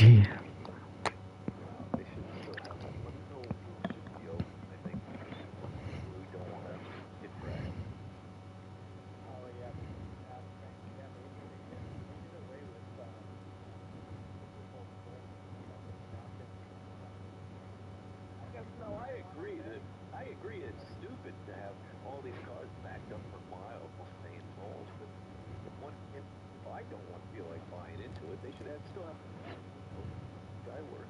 dear. They should still have one. Let me know who should be open. I think we don't want to get dragged. Oh yeah, they did away with No, I agree it's stupid to have all these cars backed up for miles while staying malls, but if I don't want to feel like buying into it, they should still have Skyward.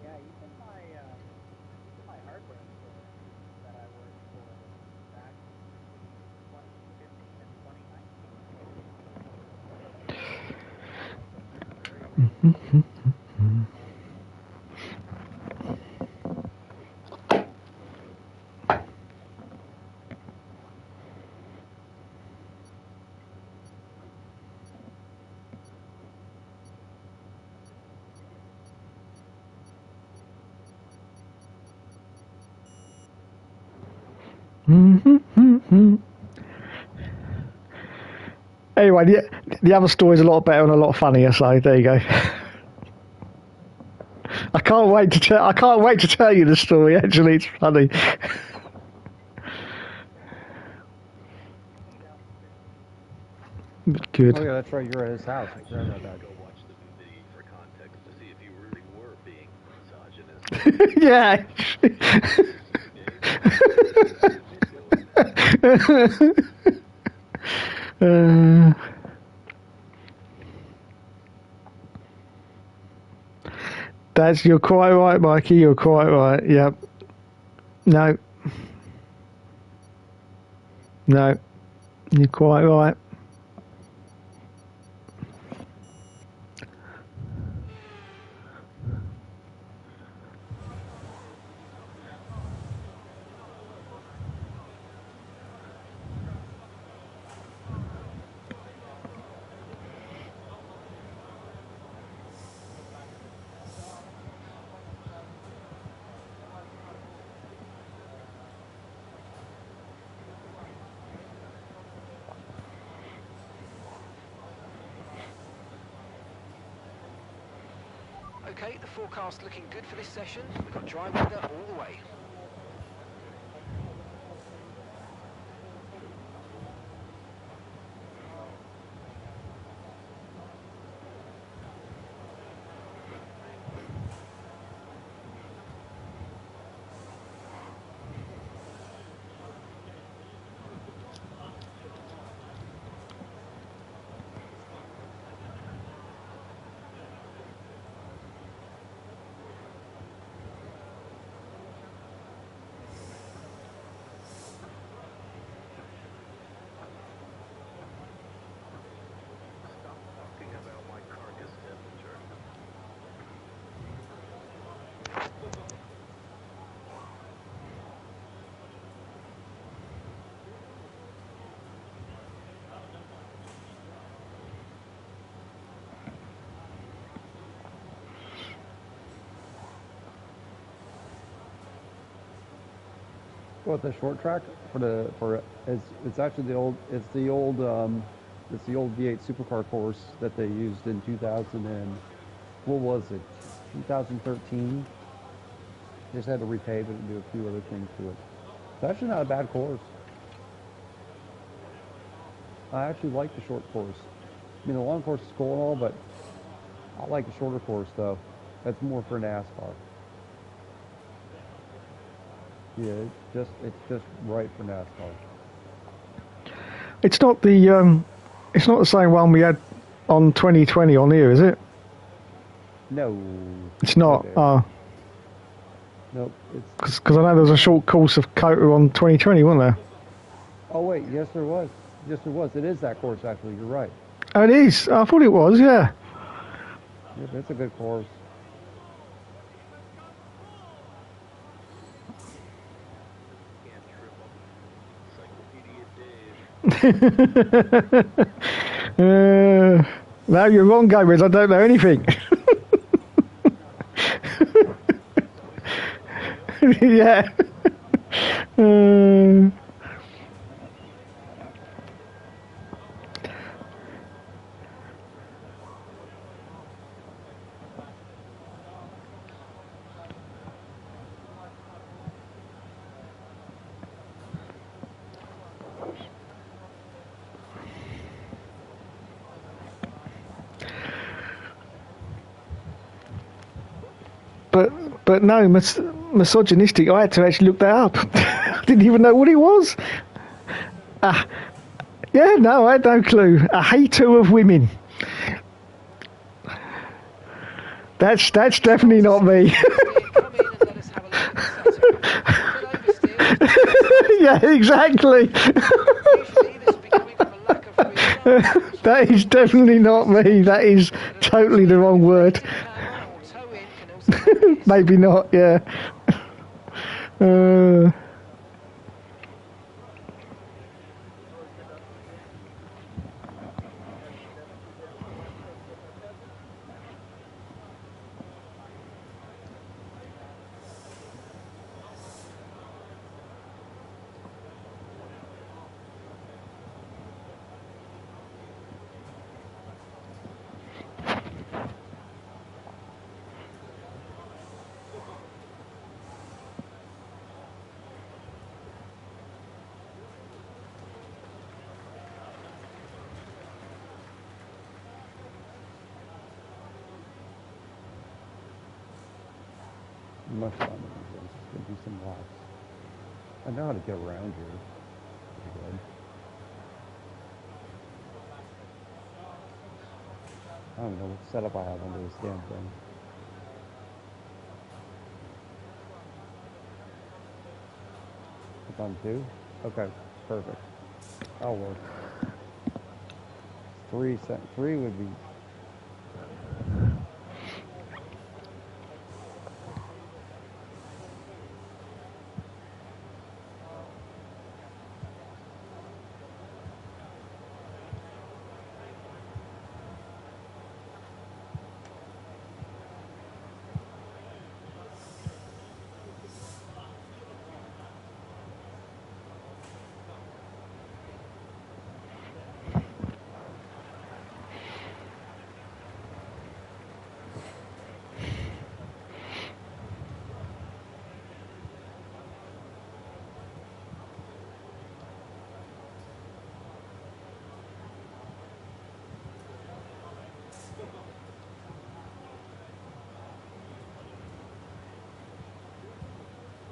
Yeah, even my hardware store that I worked for back in 2015 and 2019. Anyway, the other story's a lot better and a lot funnier. So there you go. I can't wait to tell you the story. Actually, it's funny. Good. Oh yeah, that's right. You're at his house. I forgot about that. Go watch the movie for context to see if you really were being misogynist. Yeah. You're quite right, Mikey. You're quite right. Yep. No. No. You're quite right. Okay, the forecast looking good for this session. We've got dry weather all the way. What, the short track it's actually the old V8 supercar course that they used in 2000 and what was it, 2013. Just had to repave it and do a few other things to it. It's actually not a bad course. I actually like the short course. I mean, the long course is cool and all, but I like the shorter course though. That's more for NASCAR. Yeah, it's just right for NASCAR. It's not the same one we had on 2020 on here, is it? No. It's not. Nope. Because I know there was a short course of COTA on 2020, wasn't there? Oh wait, yes there was. Yes there was. It is that course actually. You're right. Oh, it is. I thought it was. Yeah. Yep, it's a good course. No, you're wrong, gamers. I don't know anything. Yeah. Uh, but no, misogynistic. I had to actually look that up. I didn't even know what it was. Yeah, no, I had no clue. A hater of women. That's definitely not me. Come in and let us have a look at the setup. A bit oversteered. Yeah, exactly. Usually this would be coming from a lack of real. That is definitely not me. That is totally the wrong word. Camera or toe in can also help this. Maybe not, yeah. Uh, Much fun. Just gonna do some laps. I know how to get around here. Pretty good. I don't know what setup I have under this damn thing. It's on 2? Okay, perfect. That'll work. 3 would be.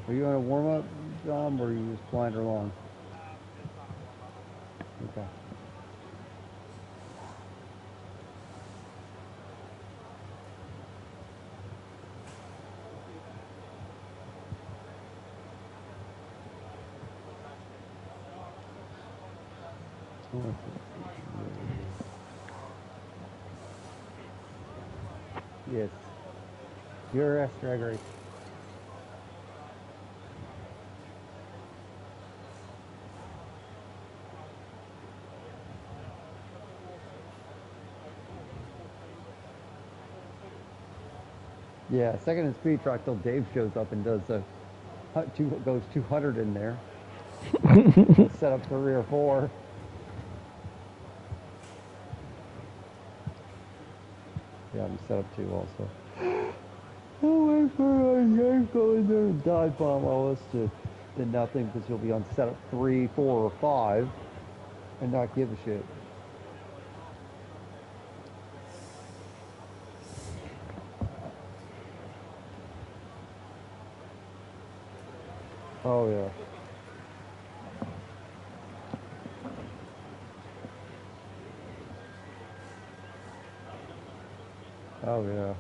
Are you on a warm up, Dom, or are you just flying along? Okay. Yes. Your drag race. Yeah, second and speed truck till Dave shows up and does goes 200 in there. Set up 3 or 4. Yeah, I'm set up 2 also. Oh, wait for Dave go in there and dive bomb all us to nothing because you'll be on setup 3, 4, or 5 and not give a shit. Oh yeah. Oh yeah.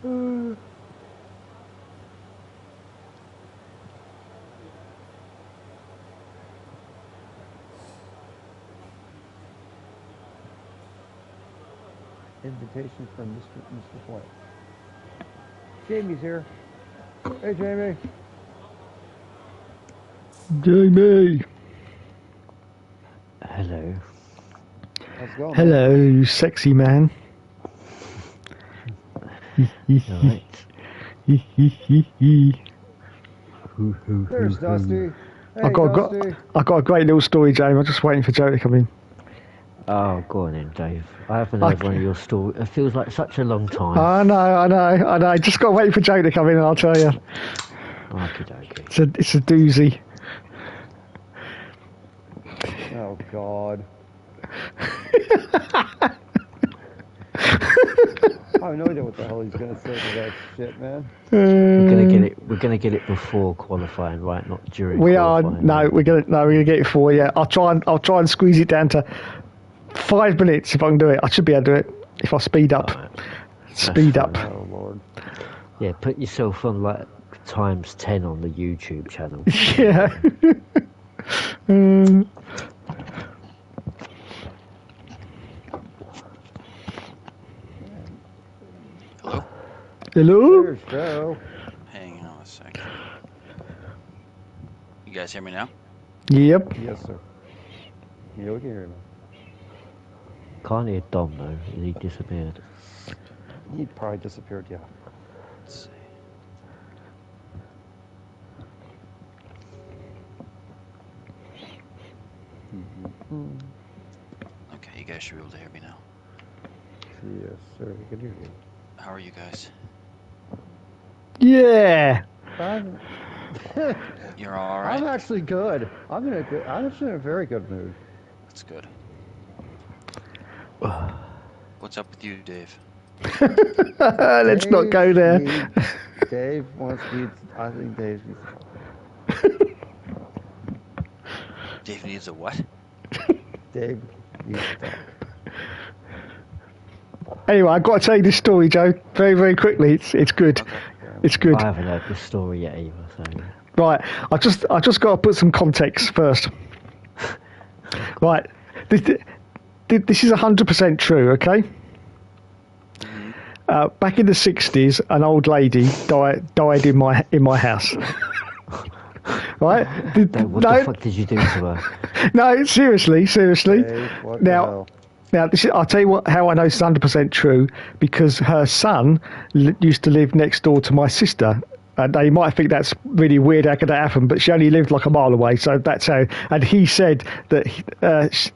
Invitation from Mr. Point. Jamie's here. Hey, Jamie. Jamie. Hello. How's it going? Hello, you sexy man. Alright. There's Dusty. Hey, I got a great little story, Jamie. I'm just waiting for Joe to come in. Oh, go on then, Dave. I haven't heard one of your stories. It feels like such a long time. I know. Just got to wait for Joe to come in and I'll tell you. Okie dokie. It's a doozy. Oh, God. I have no idea what the hell he's going to say to that shit, man. We're gonna get it before qualifying, right? Not during. We are qualifying. we're gonna get it for you. I'll try and squeeze it down to 5 minutes if I can do it. I should be able to do it if I speed up. Right. Speed up. Oh, Lord. Yeah, put yourself on like times 10 on the YouTube channel. Yeah. Hello? Hello? There's Joe. Hang on a second. You guys hear me now? Yep. Yes, sir. Yeah, we can hear him. Can't hear Dom though. He disappeared. He probably disappeared, yeah. Let's see. Okay, you guys should be able to hear me now. Yes, sir. We can hear you. How are you guys? Yeah. You're all right? I'm actually good. I'm actually in a very good mood. That's good. What's up with you, Dave? Let's not go there. Dave wants me. I think Dave needs Dave needs a what? Dave needs to talk. Anyway, I've got to tell you this story, Joe, very, very quickly. It's good. Okay. It's good. I haven't heard this story yet either. So Right, I just got to put some context first. Right, this is 100% true, okay? Back in the 60s, an old lady died in my house. Right? what the fuck did you do to her? No, seriously. Dave, what the hell? Now, I'll tell you how I know it's 100% true, because her son used to live next door to my sister. And they might think that's really weird, how could that happen? But she only lived like a mile away, so that's how. And he said that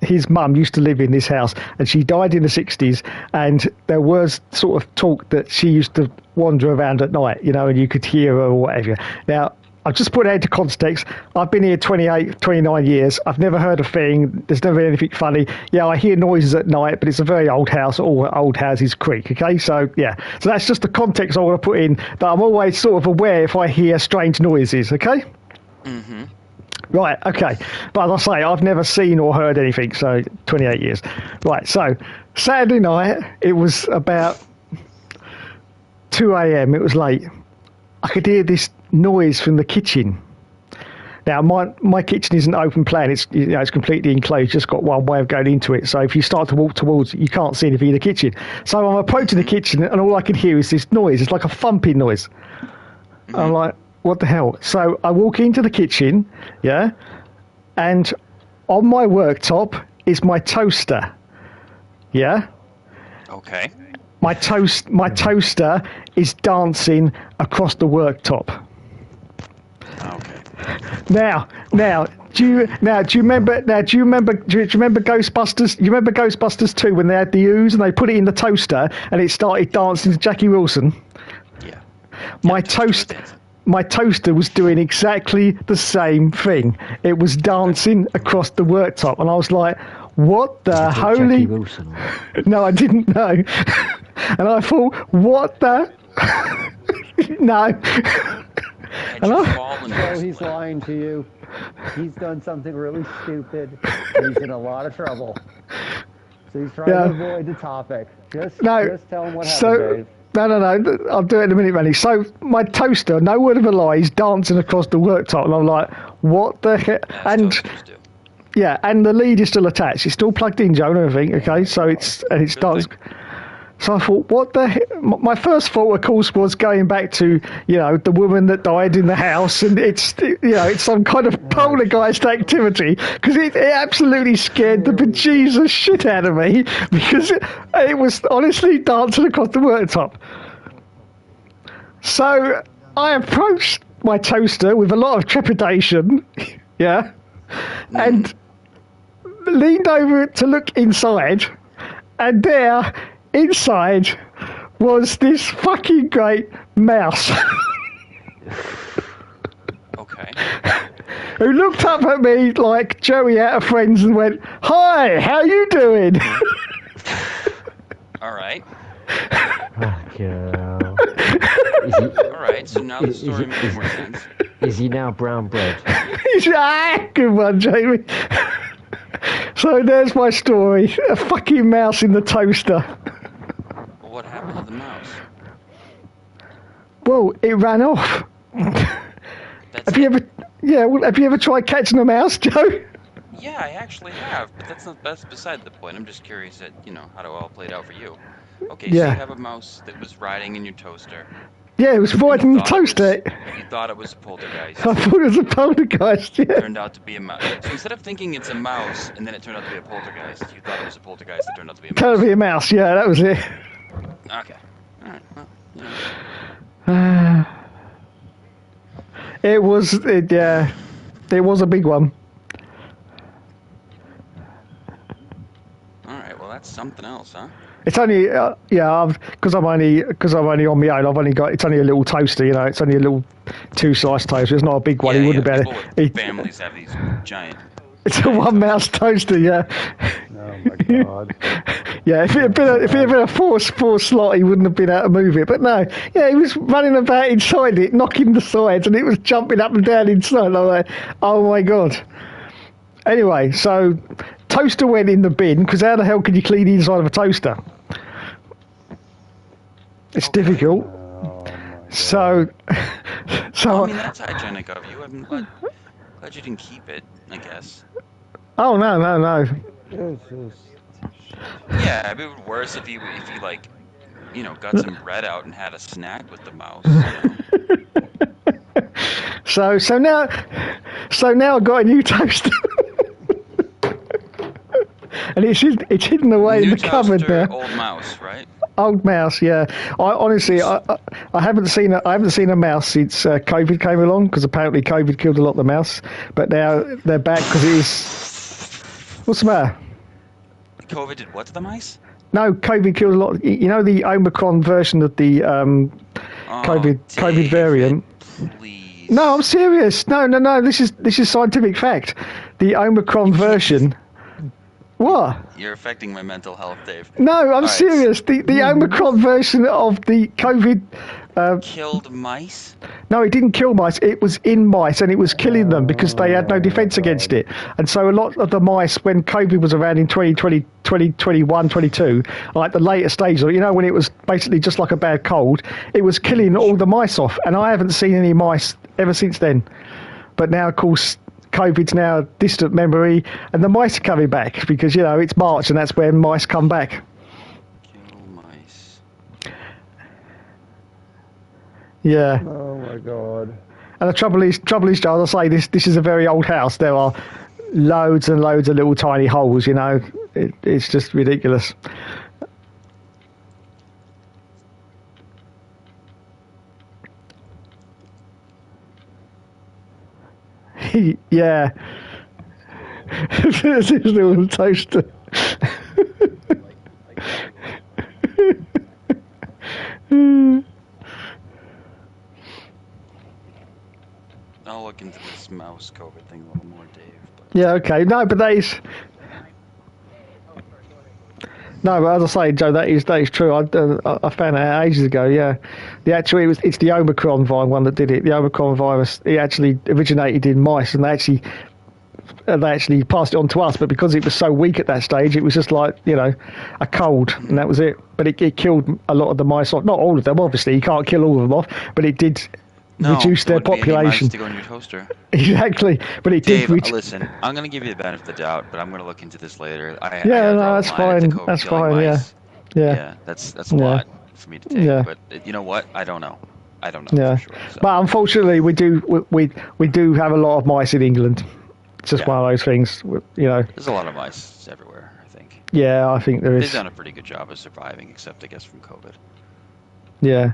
his mum used to live in this house, and she died in the 60s, and there was sort of talk that she used to wander around at night, and you could hear her or whatever. Now, I'll just put it into context. I've been here 29 years. I've never heard a thing. There's never been anything funny. Yeah, I hear noises at night, but it's a very old house. All old houses creak, okay? So, yeah. So that's just the context I want to put in, that I'm always sort of aware if I hear strange noises, okay? Mm-hmm. Right, okay. But as I say, I've never seen or heard anything, so 28 years. Right, so Saturday night, it was about 2 a.m. It was late. I could hear this noise from the kitchen. Now, my kitchen isn't open plan. It's it's completely enclosed. Just got one way of going into it. So if you start to walk towards it, you can't see anything in the kitchen. So I'm approaching the kitchen, and all I can hear is this noise. It's like a thumping noise. Mm-hmm. I'm like, what the hell? So I walk into the kitchen, yeah, and on my worktop is my toaster. Yeah. Okay. My toaster is dancing across the worktop. Okay. Now, do you remember Ghostbusters? You remember Ghostbusters 2 when they had the ooze and they put it in the toaster and it started dancing to Jackie Wilson? Yeah. My toaster was doing exactly the same thing. It was dancing across the worktop, and I was like, what the holy... Jackie Wilson? No, I didn't know. And I thought, what the... No. So he's lying to you. He's done something really stupid, and he's in a lot of trouble. So he's trying to avoid the topic. Just tell him what happened, Dave. No. I'll do it in a minute, Manny. So my toaster, no word of a lie, is dancing across the worktop, and I'm like, what the heck? As And toasters do. yeah, and the lead is still attached. It's still plugged in, Joe, and everything. Okay, so it's Good dancing. thing. So I thought, what the heck? My first thought, of course, was going back to, the woman that died in the house, and it's some kind of poltergeist activity, because it absolutely scared the bejesus shit out of me, because it was honestly dancing across the worktop. So I approached my toaster with a lot of trepidation, yeah, and leaned over to look inside, and there, inside, was this fucking great mouse. Okay. Who looked up at me like Joey out of Friends and went, "Hi, how you doing?" All right. Fucking hell. All right. So now the story makes more sense. Is he now brown bread? Good one, Jamie. So there's my story. A fucking mouse in the toaster. Well, what happened to the mouse? Well, it ran off. That's Have you ever tried catching a mouse, Joe? Yeah, I actually have, but that's beside the point. I'm just curious at how it all played out for you. Okay, so Yeah. you have a mouse that was riding in your toaster. Yeah, it was right in the toaster. You thought it was a poltergeist. I thought it was a poltergeist, It yeah. turned out to be a mouse. So instead of thinking it's a mouse and then it turned out to be a poltergeist, you thought it was a poltergeist that turned out to be a mouse. Turned out to be a mouse, yeah, that was it. Okay. All right. Well, It was a big one. all right. Well, that's something else, huh? It's only because I'm only on my own. It's only a little toaster, It's only a little 2-slice toaster. It's not a big one. Yeah, He wouldn't people have with families have these giant. It's a 1 mouse toaster, yeah. Oh my god. Yeah, if it had been a four slot, he wouldn't have been able to move it. But no, yeah, he was running about inside it, knocking the sides, and it was jumping up and down inside. And I'm like, oh my god. Anyway, so toaster went in the bin, because how the hell can you clean the inside of a toaster? It's difficult. Oh my god. So I mean, that's hygienic of you. I'm glad you didn't keep it, I guess. oh no. It's just... Yeah, it'd be worse if you like, got some bread out and had a snack with the mouse. So now I've got a new toaster. And it's hidden away in New the cupboard toaster, now. old mouse, right? Old mouse, yeah. I honestly haven't seen a mouse since COVID came along, because apparently COVID killed a lot of the mouse. But now they're back because it is. What's the matter? COVID did what to the mice? No, COVID killed a lot. The Omicron version of the COVID David, variant. Please. No, I'm serious. No. This is scientific fact. The Omicron version. What? You're affecting my mental health, Dave. No, I'm All right. serious. The Omicron version of the COVID. Killed mice? No, it didn't kill mice. It was in mice, and it was killing them because they had no defense against it. And so a lot of the mice, when COVID was around in 2020, 2021, 22, like the later stage of it, when it was basically just like a bad cold, it was killing all the mice off. And I haven't seen any mice ever since then. But now, of course, COVID's now a distant memory, and the mice are coming back because, it's March, and that's when mice come back. Kill mice. Yeah. Oh my god. And the trouble is, Joel, I say this is a very old house. There are loads and loads of little tiny holes. It's just ridiculous. Yeah. This little toaster. I'll look into this mouse COVID thing a little more, Dave. But Yeah, okay. No, but that is... No, but as I say, Joe, that is true. I found that out ages ago, yeah. It's the Omicron one that did it. The Omicron virus, it actually originated in mice, and they actually they actually passed it on to us, but because it was so weak at that stage, it was just like, you know, a cold, and that was it. But it killed a lot of the mice off. Not all of them, obviously. You can't kill all of them off, but it did reduce their there wouldn't be any mice population. to go in your toaster. Exactly, but it Dave, did. listen, I'm gonna give you the benefit of the doubt, but I'm gonna look into this later. I Yeah, gotta no, draw that's the line at the fine. COVID That's killing fine. mice. Yeah. That's a Yeah. lot for me to take. Yeah. But you know what? I don't know. I don't know Yeah, for sure. So. but unfortunately, we do have a lot of mice in England. It's just one of those things, you know. There's a lot of mice everywhere, I think. Yeah, I think there They've is. done a pretty good job of surviving, except I guess from COVID. Yeah.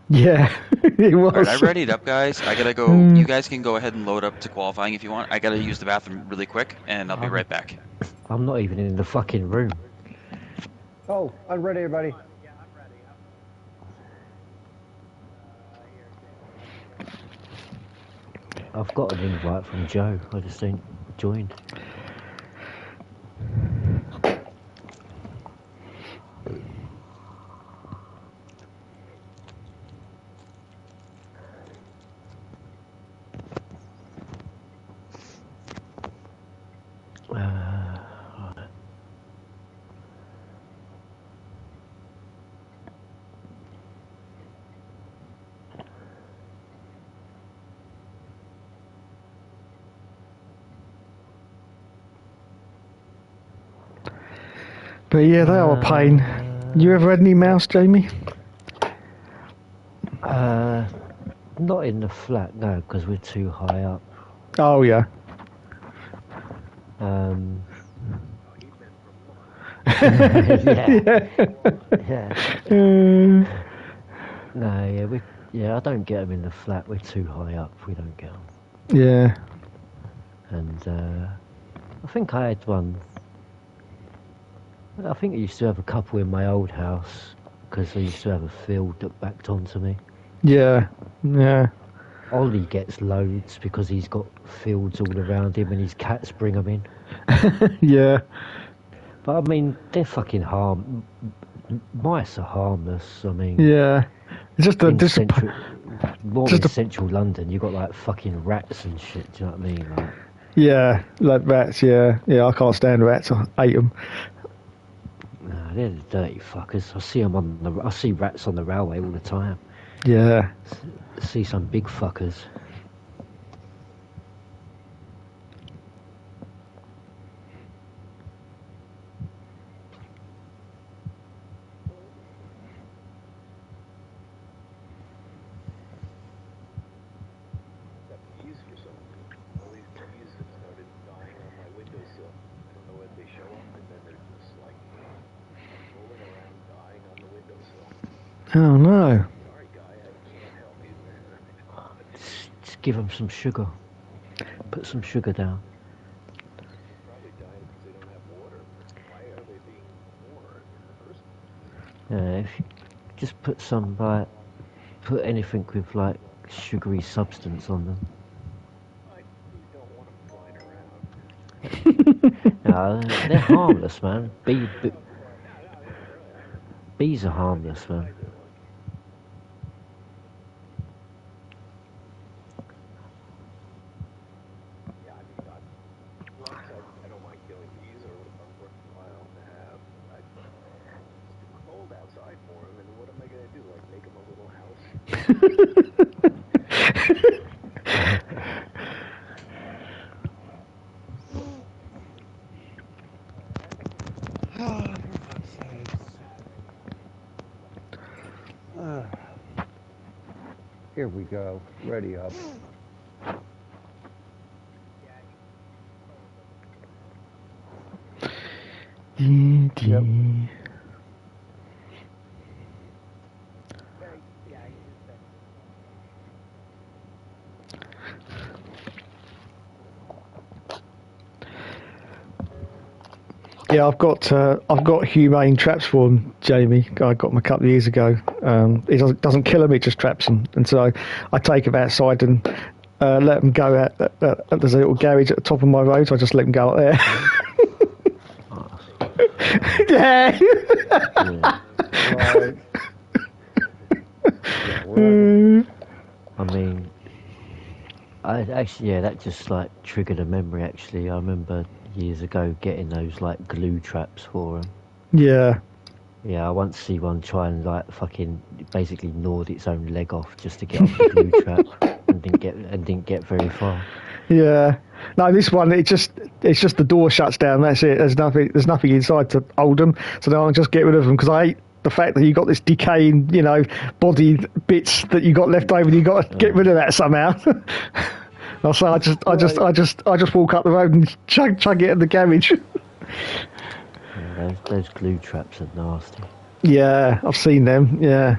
Yeah, it was. All right, I readied up, guys. I gotta go. You guys can go ahead and load up to qualifying if you want. I gotta use the bathroom really quick, and I'll be right back. I'm not even in the fucking room. Oh, I'm ready, everybody. Yeah, I'm ready. I've got an invite from Joe. I just ain't joined. But yeah, they are a pain. You ever had any mouse, Jamie? Not in the flat, no, because we're too high up. Oh yeah. I don't get them in the flat. We're too high up. We don't get them. Yeah. And I think I had one. I think I used to have a couple in my old house because I used to have a field that backed onto me. Yeah. Yeah. Ollie gets loads because he's got fields all around him and his cats bring them in. Yeah. But I mean, they're fucking mice are harmless. I mean, yeah. Just in central London, you've got like fucking rats and shit. Do you know what I mean? Like, yeah, like rats. Yeah, yeah. I can't stand rats. I hate them. nah, they're the dirty fuckers. I see rats on the railway all the time. Yeah. See some big fuckers. Got bees for some reason. All these bees have started dying on my windowsill. I don't know when they show up, and then they're just like rolling around dying on the windowsill. Oh no. Sorry, guy, I can't help you. Just give them some sugar. Put some sugar down. Probably dying because they don't have water. Why are they being born in the first place? Yeah, if you just put anything with like sugary substance on them. I don't want them flying around. No, they're harmless, man. Bees are harmless, man. Yeah, I mean, I don't mind killing bees or worthwhile to have. It's too cold outside for them, and what am I going to do? Like, make them a little house? Here we go. Ready up. Yep. Yeah, I've got humane traps for them, Jamie. I got them a couple of years ago. It doesn't kill them; it just traps them. And so I take them outside and let them go out. There's a little garage at the top of my road, so I just let them go out there. Yeah. Right. I mean, I actually, yeah, that just like triggered a memory. Actually, I remember years ago getting those like glue traps for them. Yeah. Yeah, I once see one try and like fucking basically gnawed its own leg off just to get off the glue trap and didn't get very far. Yeah. No, this one it's just the door shuts down. That's it. There's nothing inside to hold them. So now I'll just get rid of them because I hate the fact that you got this decaying, body bits that you got left over. And you got to get rid of that somehow. So I just walk up the road and chug it in the garage. Yeah, those glue traps are nasty. Yeah, I've seen them. Yeah.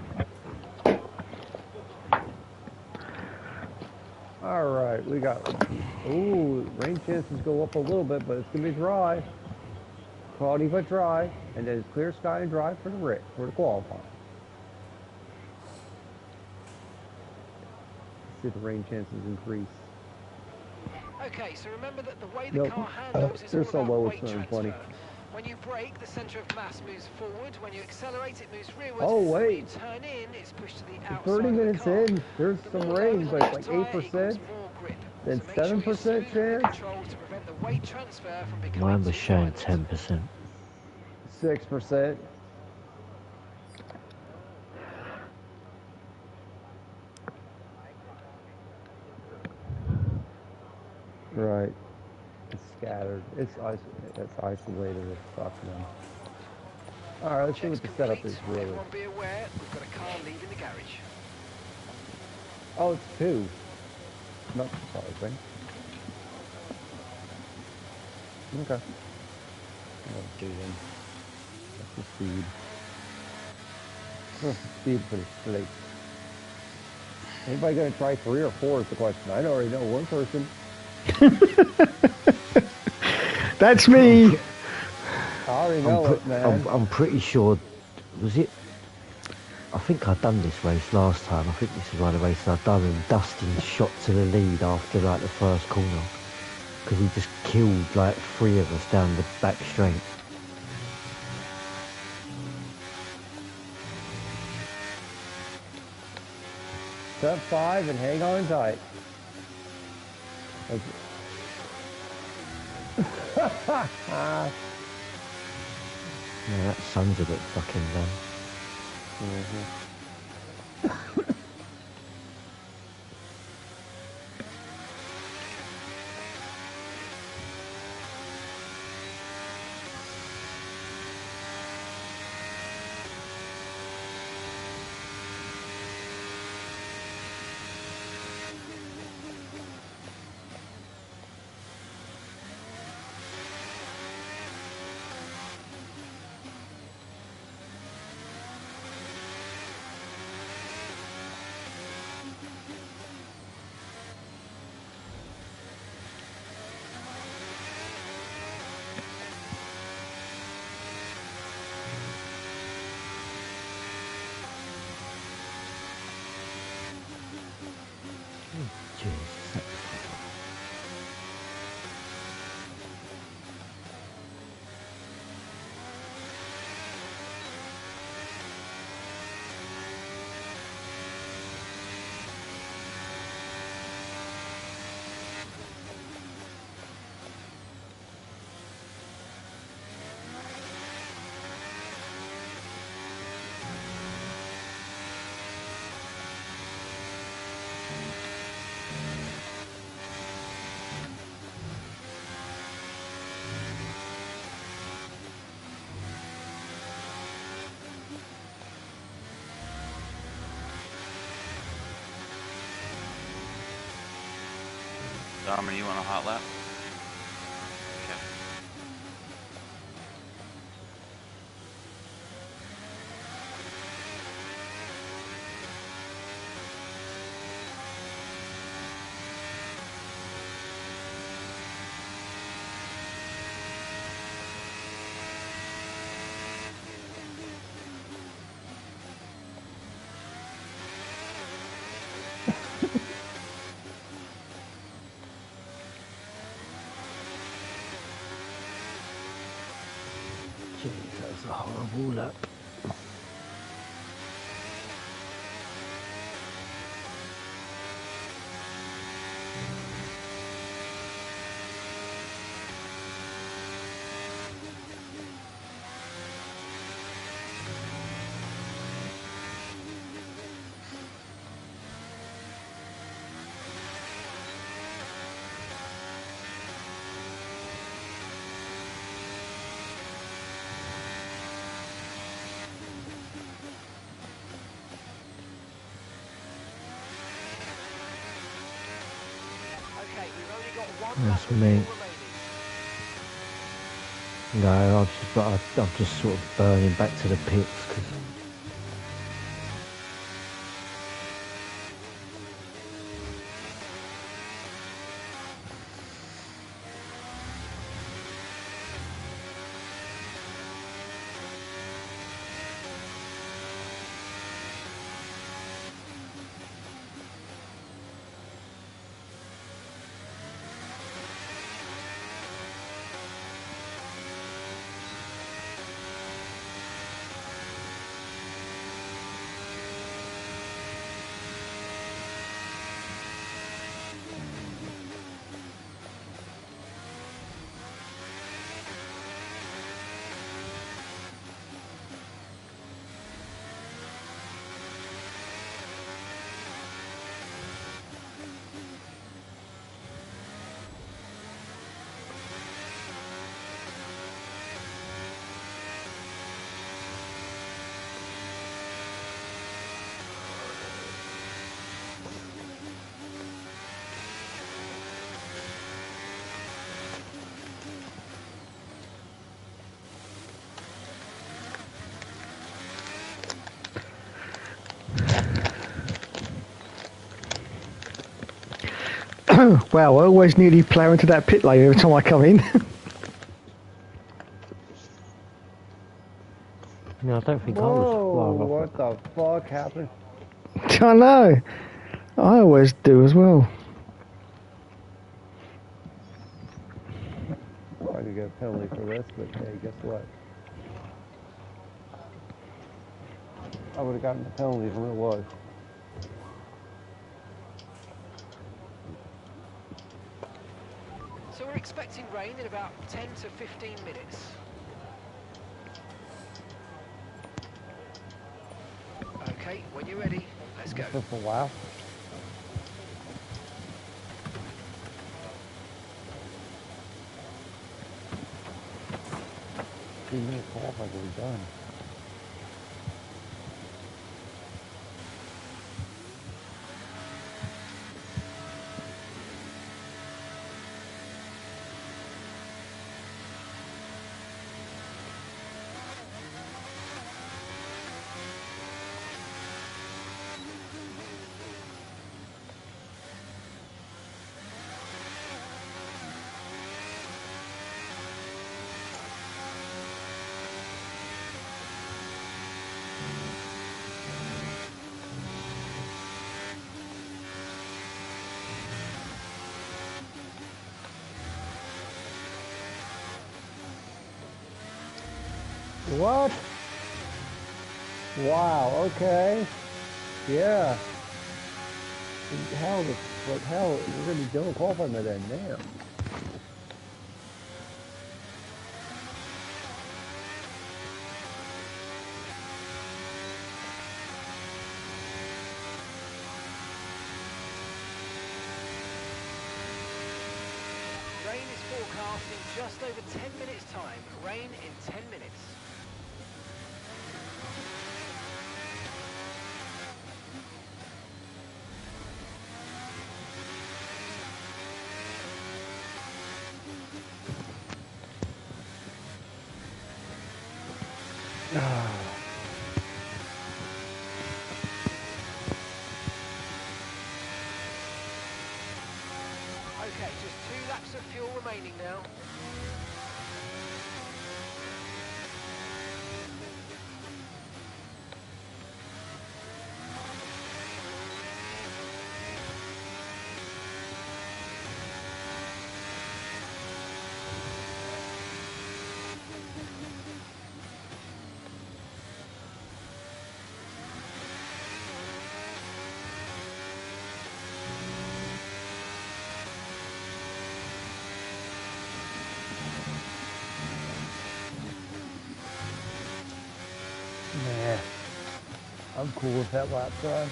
All right, we got. Ooh, rain chances go up a little bit, but it's gonna be dry. Cloudy but dry, and then clear sky and dry for the qualifying. See the rain chances increase. Okay, so remember that the way the car Nope. handles is They're all so about low, weight it's not transfer. 20. When you brake, the centre of mass moves forward. When you accelerate, it moves rearward. Oh, And when you wait. turn in, it's pushed to the outside 30 of the minutes car. in, there's The some more rain, load on but the it's left like tyre equals 8%, more grip. then So make sure you're 7% smooth with the chance. controls to prevent the weight transfer from becoming Mine was too showing violent. 10%. 6%. Right. It's scattered. It's isolated as fuck, man. All right, let's see Checks what the setup complete. is really. Everyone be aware, we've got a car leaving the garage. Oh, it's 2. Not surprising. Okay. Let's see then. That's the speed. Speed for the slate. Anybody gonna try 3 or 4 is the question. I already know one person. That's me. I already know it, man. I'm pretty sure. Was it? I think I'd done this race last time. I think this is one of the races I'd done, and Dustin shot to the lead after like the first corner because he just killed like 3 of us down the back straight. Step 5 and hang on tight. Yeah, that sun's a bit fucking low. Jeez. Dominic, you want a hot lap? Okay. Jeez, that's a horrible lap. That's me. No, I'm just sort of burning back to the pits because Wow, I always nearly plough into that pit lane every time I come in. no, I don't think I Whoa, was. what the fuck happened? I know. I always do as well. I could get a penalty for this, but hey, guess what? I would have gotten the penalty from it was. So we're expecting rain in about 10 to 15 minutes. Okay, when you're ready, let's go. Just for a while. Even if qualified, we're done. What? Wow, okay. Yeah. Hell, but hell, we're going to be done qualifying by then, damn. Rain is forecast in just over 10 minutes time. Rain in 10 minutes. Okay, just 2 laps of fuel remaining now. Nah, I'm cool with that lap time.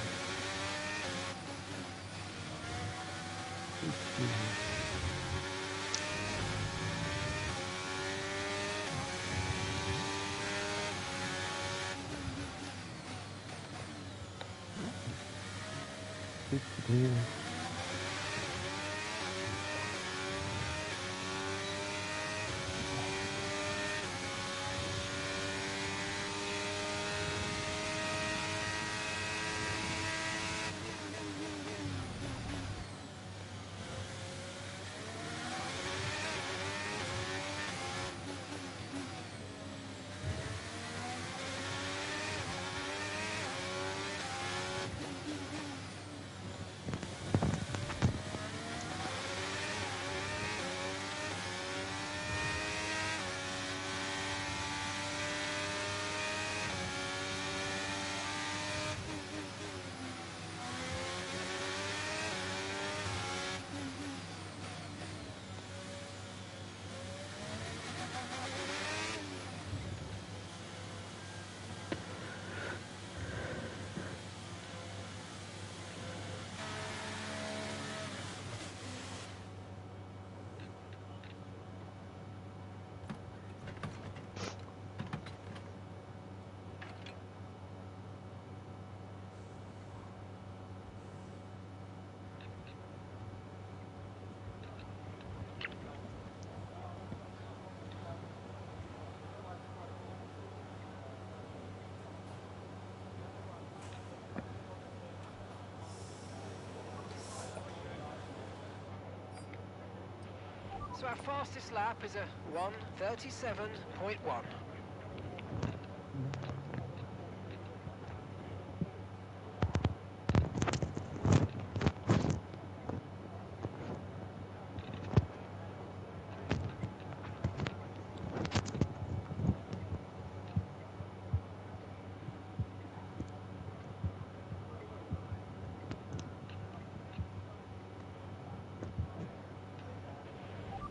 So our fastest lap is a 1:37.1.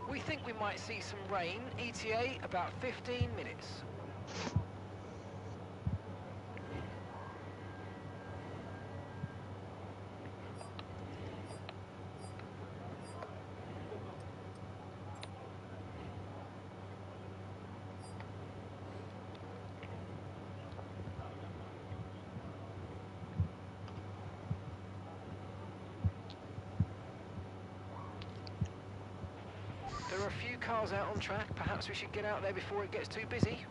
We think we might see some rain, ETA about 15 minutes. There are a few cars out on track. Perhaps we should get out there before it gets too busy.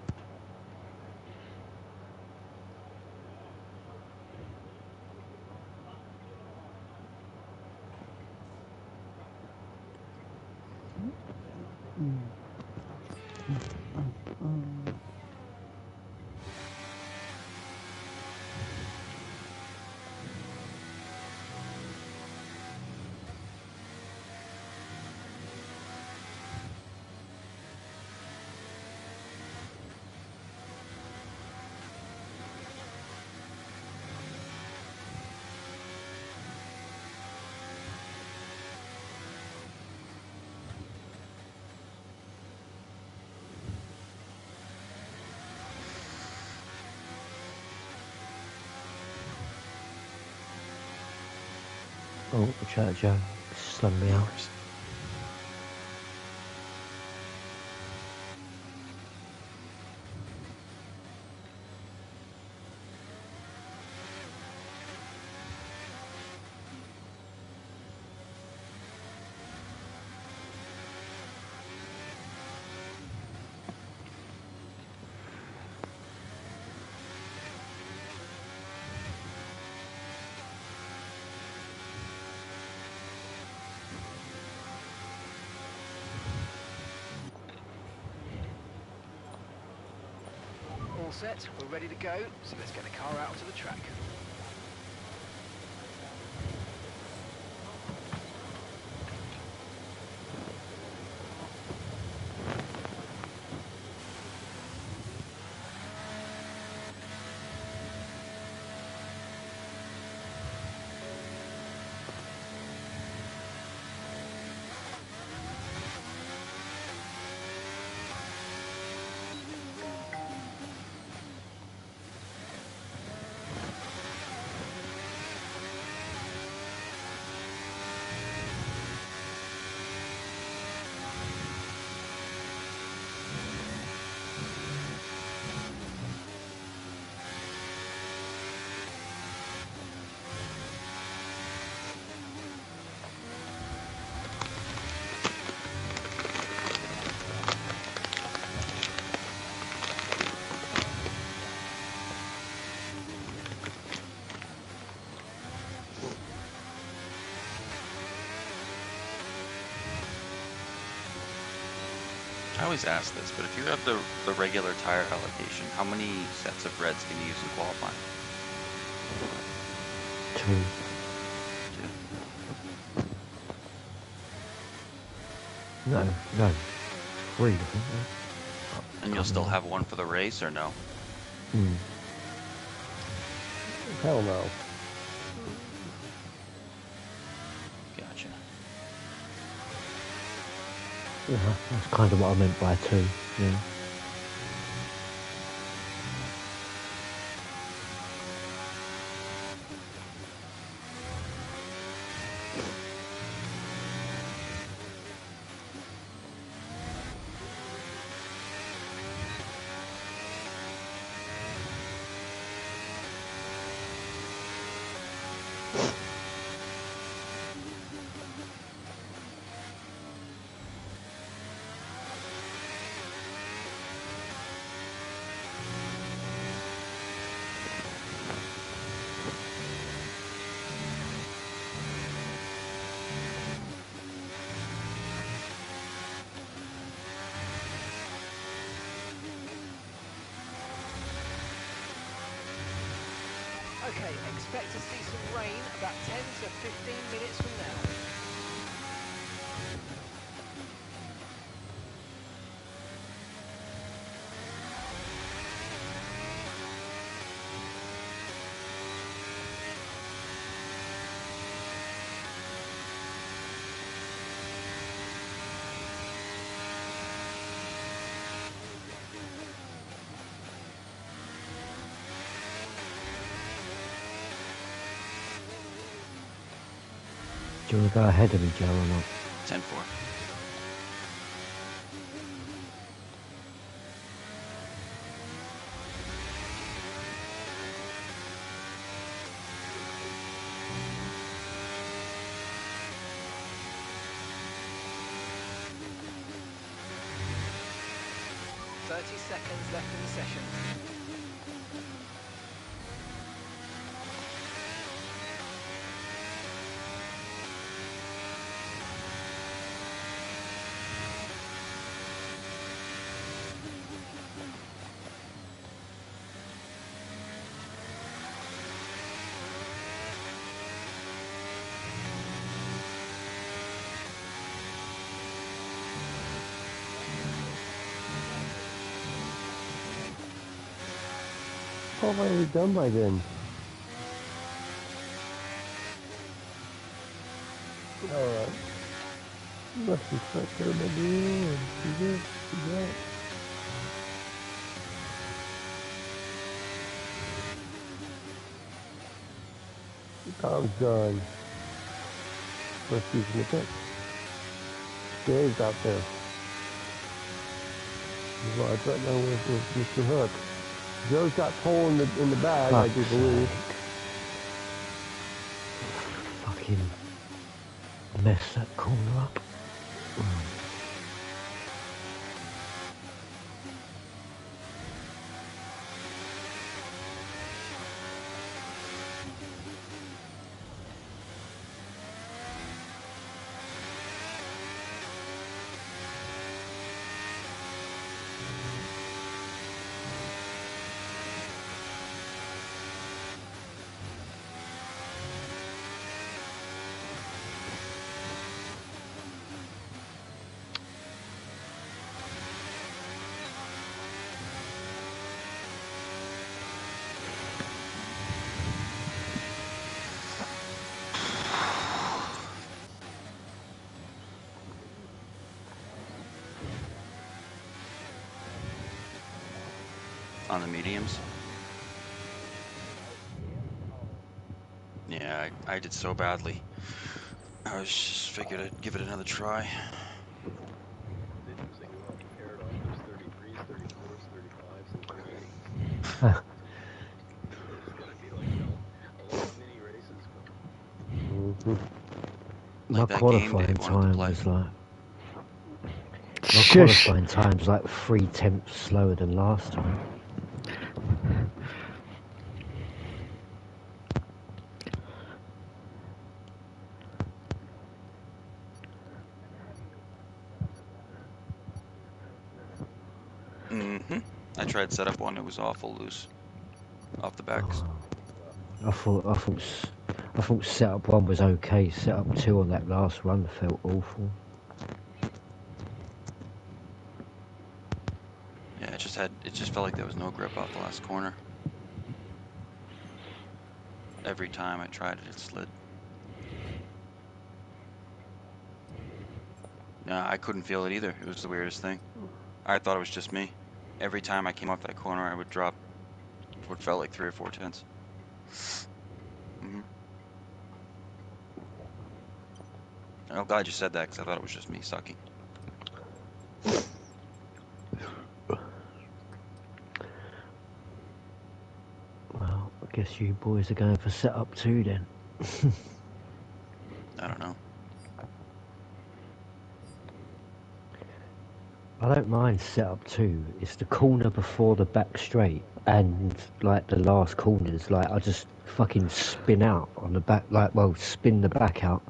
Oh, the church, Joe. Slung me out. All set, we're ready to go, so let's get the car out onto the track. I always ask this, but if you have the regular tire allocation, how many sets of reds can you use in qualifying? 2. No, 3, I think. And you'll still have one for the race, or no? Hell no. Gotcha. Yeah, that's kind of what I meant by 2, yeah. Okay, expect to see some rain about 10 to 15 minutes from now. Do you want to go ahead of me, Joe, or not? 10-4. Seconds left in the session. How am I done by then? Alright. Must be stuck there, my dude. See this? See that? Tom's done. Let's do some attack. Dave's out there. He's lodged right now with Mr. Hook. Joe's got pole in the bag, I do believe. Fucking mess that corner up. On the mediums. Yeah, I did so badly. I was just figured I'd give it another try. Didn't think about the paradox. 33s, 34s, 35s, and 38s. It's gonna be like, a lot of mini races coming. My Like that game qualifying Dave wanted to time play. was like... My Shush. qualifying time's like 3/10 slower than last time. I tried setup one, it was awful loose. Off the backs. I thought setup 1 was okay. Setup 2 on that last run felt awful. Yeah, it just felt like there was no grip off the last corner. Every time I tried it, it slid. No, I couldn't feel it either. It was the weirdest thing. I thought it was just me. Every time I came off that corner, I would drop what felt like 3 or 4 tenths. I'm glad you said that, because I thought it was just me sucking. Well, I guess you boys are going for setup 2 then. I don't know. I don't mind setup 2. It's the corner before the back straight and like the last corners. Like I just fucking spin out on the back. Spin the back out.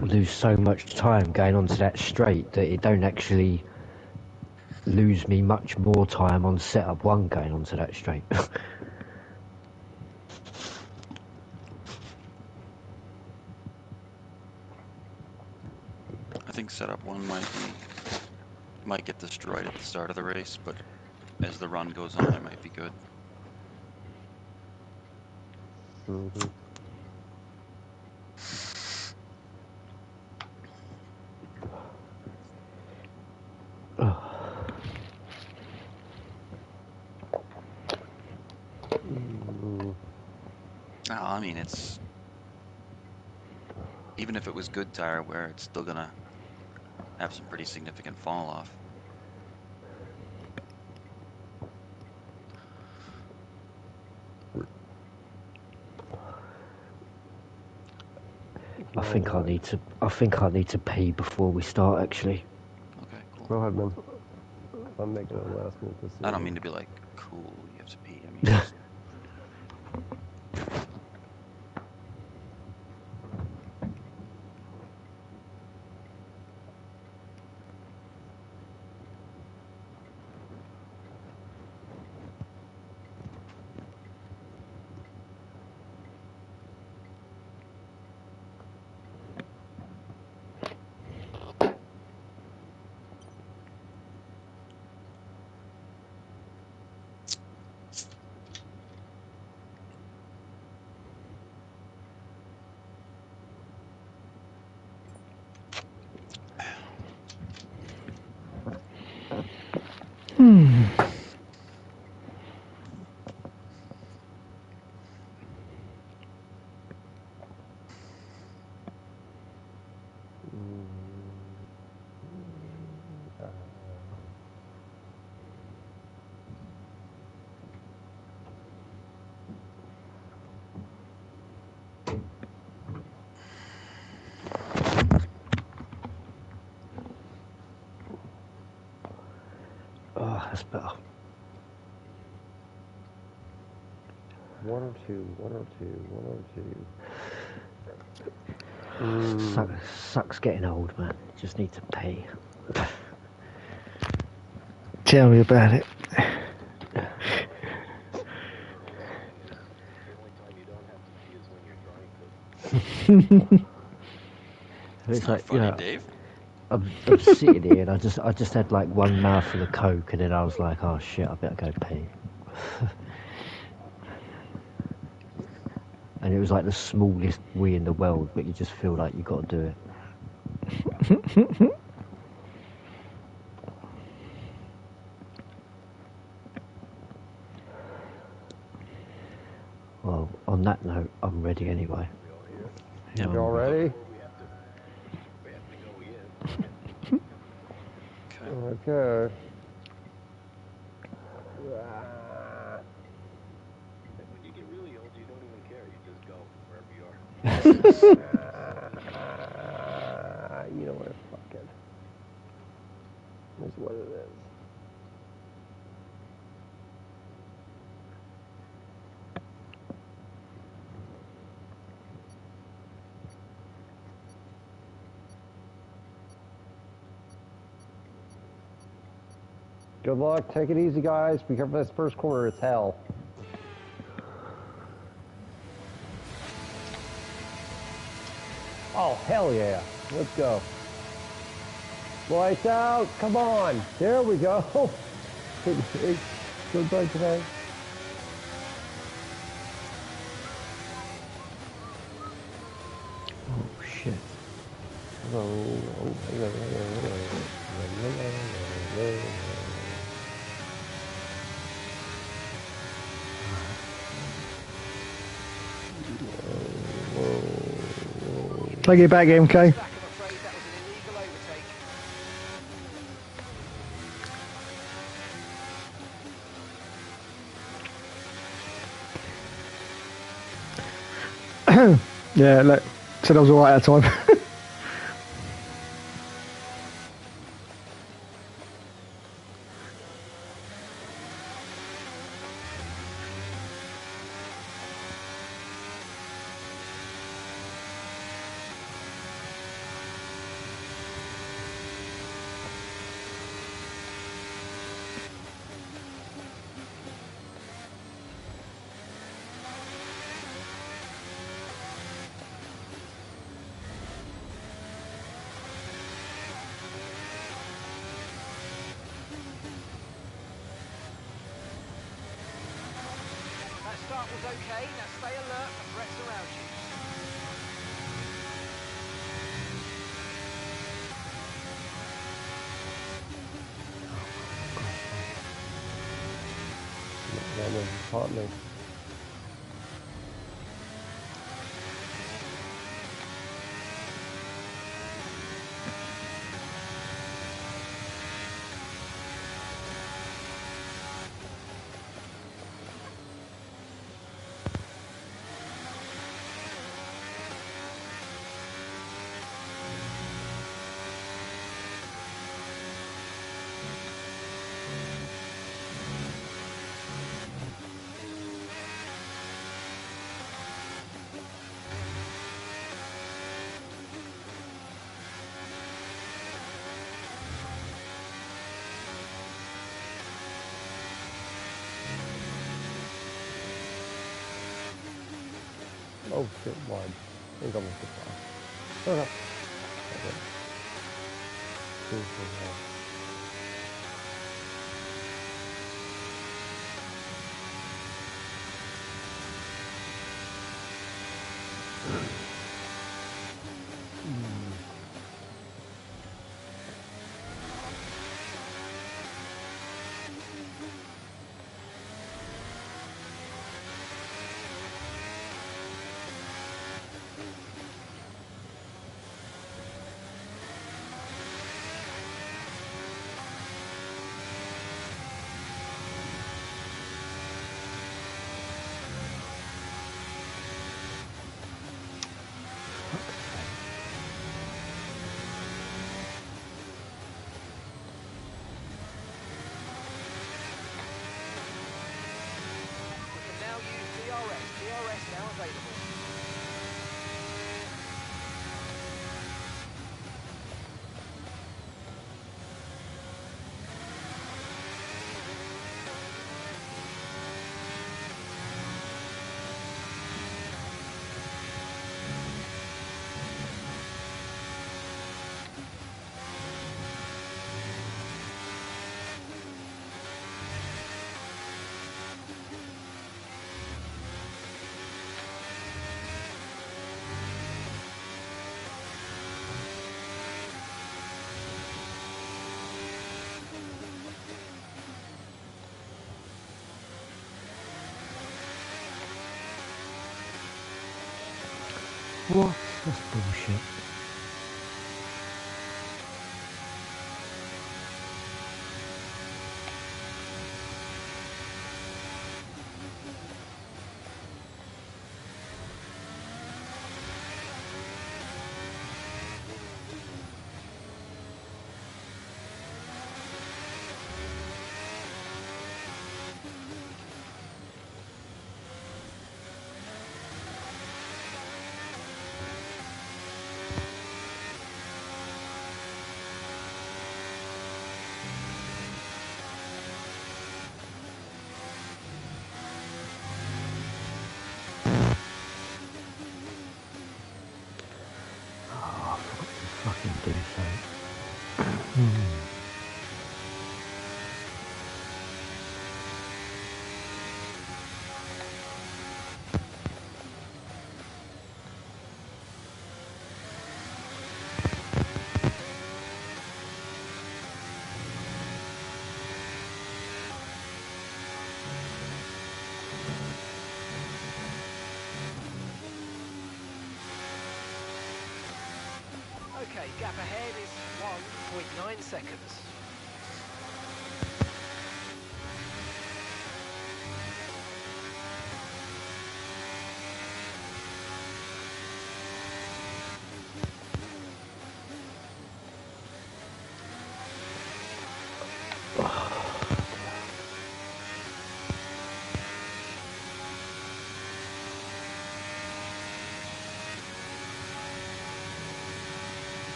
Lose so much time going onto that straight that it don't actually lose me much more time on setup 1 going onto that straight. think setup 1 might get destroyed at the start of the race, but as the run goes on, it might be good. Mm-hmm. No, I mean, it's even if it was good tire wear, it's still gonna have some pretty significant fall off. I think I need to pee before we start. Actually, Okay, cool. Go ahead, man. I'm making a last minute decision. I don't mean to be like, cool, you have to pee. I mean, just, oh, that's better. One or two. Sucks getting old, man. Just need to pee. Tell me about it. The only time you don't have to pee is when you're trying to. It's not like, funny, you know, Dave. I'm sitting here and I just had like one mouthful of Coke and then I was like, oh shit, I better go pee. And it was like the smallest wee in the world, but you just feel like you got to do it. Well, on that note, I'm ready anyway. Yep. You all ready? We have to go in. Okay. Okay. And when you get really old, you don't even care. You just go wherever you are. You know what? Fuck it. That's what it is. Good luck. Take it easy, guys. Be careful this first corner. It's hell. Oh, hell yeah. Let's go. Lights out. Come on. There we go. Good luck today. Oh shit. Take it back, MK. I'm afraid that was an illegal overtake. Yeah, look, said I was alright at the time. start was okay. Now stay alert for threats around you. That was partly. Oh shit, wide. I think I'm with the far. Oh no. Okay. Cool, cool, yeah. We can now use DRS. DRS now available. What? That's bullshit. Oh, I forgot to fucking do something. Okay, gap ahead is 1.9 seconds.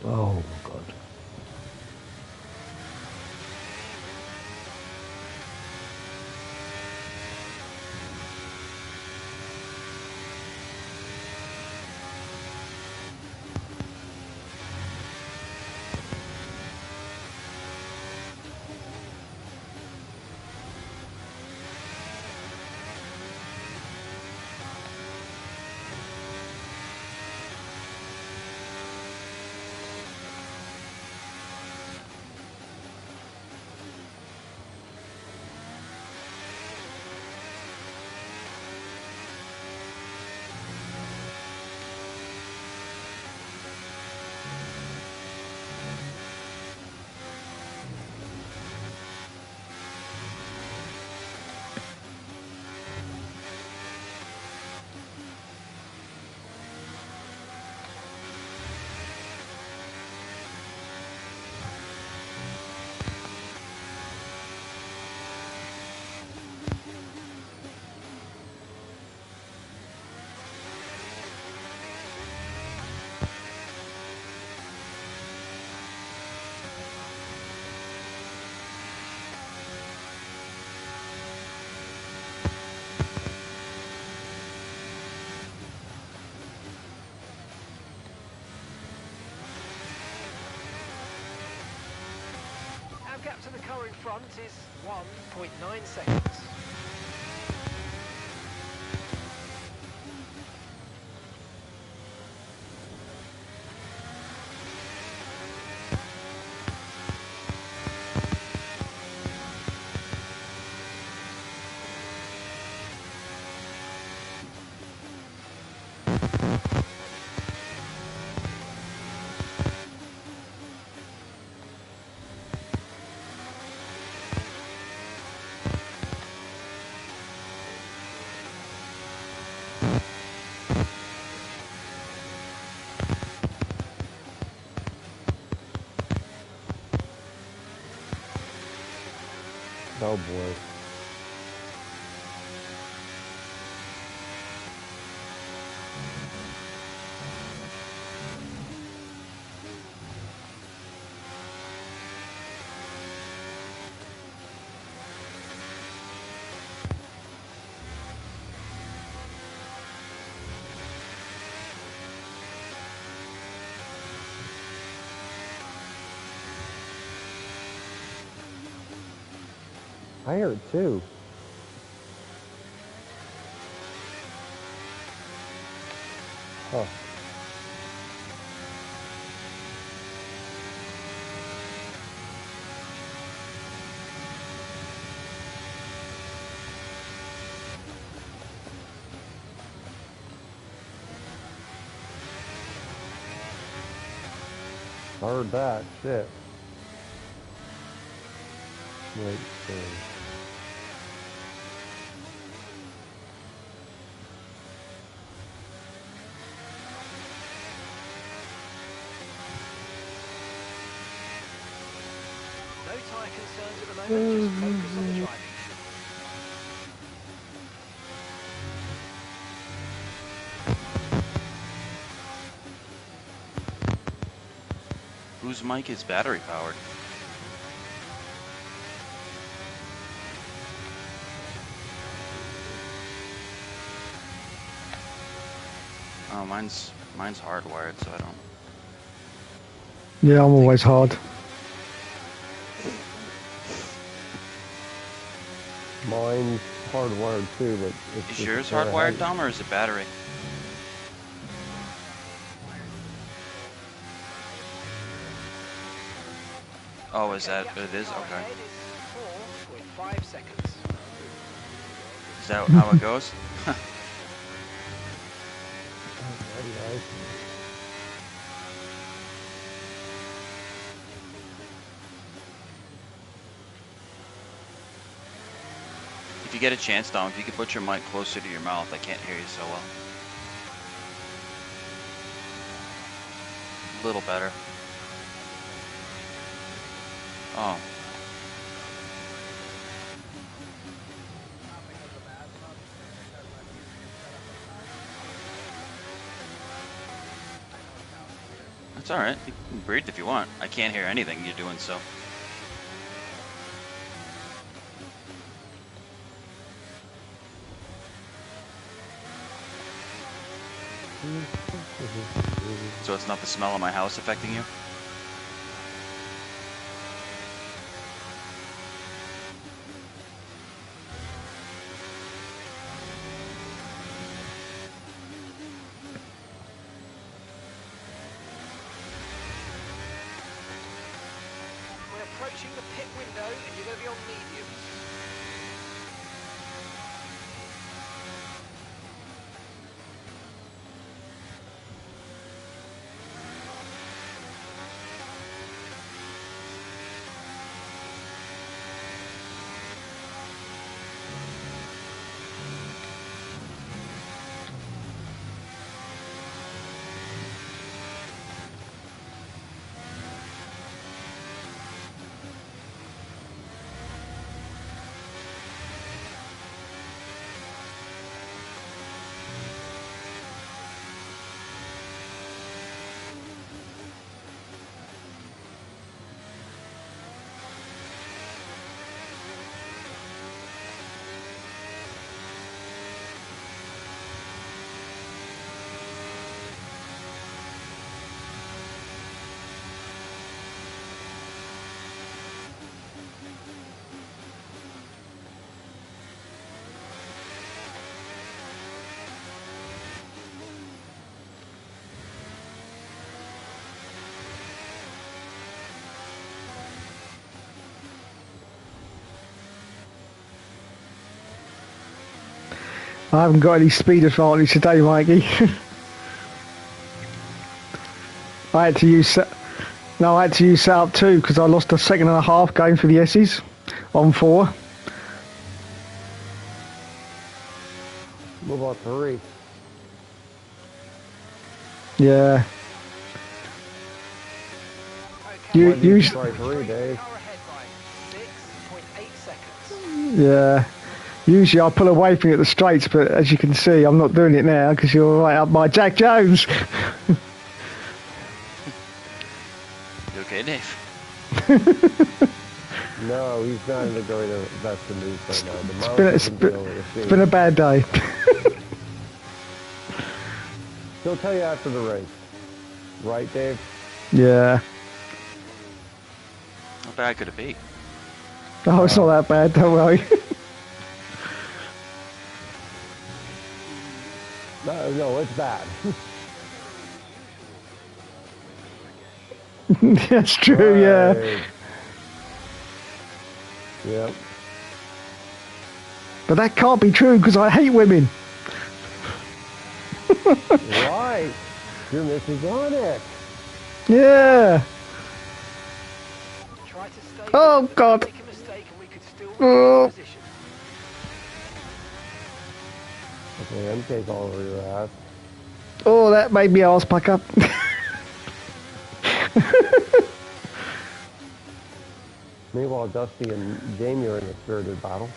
Oh my god. Our gap to the car in front is 1.9 seconds. Oh boy. I hear it too. Huh. I heard that. Shit. Wait, No tyre concerns at the moment, just focus on the driving. Whose mic is battery powered? Oh, mine's hardwired, so I don't. Yeah, I'm always hard. mine's hardwired too, but it's Is just yours a pair of hardwired, head- Dom, or is it battery? Oh, is that gap what to it the is? car Okay. ahead is 4.5 seconds. Is that how it goes? Very nice. If you get a chance, Dom, if you could put your mic closer to your mouth, I can't hear you so well. A little better. Oh. That's all right. You can breathe if you want. I can't hear anything you're doing, so. So it's not the smell of my house affecting you? We're approaching the pit window and you're going to be on mediums. I haven't got any speed advantage today, Mikey. I had to use no, I had to use setup 2 because I lost a second and a half going for the S's on 4. Move on 3. Yeah. Okay, You Why did you use try 3, Dave? car ahead by 6.8 seconds. yeah. Usually I pull away from it at the straights, but as you can see, I'm not doing it now because you're right up my Jack Jones. You okay, Dave? No, he's not in the best of moods right now. The mouse isn't dealing with It's been a bad day. He'll tell you after the race. Right, Dave? Yeah. How bad could it be? Oh, it's not that bad, don't worry. No, it's bad. That's true, yeah. Right. Yep. But that can't be true because I hate women. Right. You're missing on it. Yeah. Try to stay Oh, with it, God. make a mistake and we could still Oh. retain position. Okay, MK's all over your ass. Oh, that made me arse pack up. Meanwhile, Dusty and Jamie are in a spirited battle.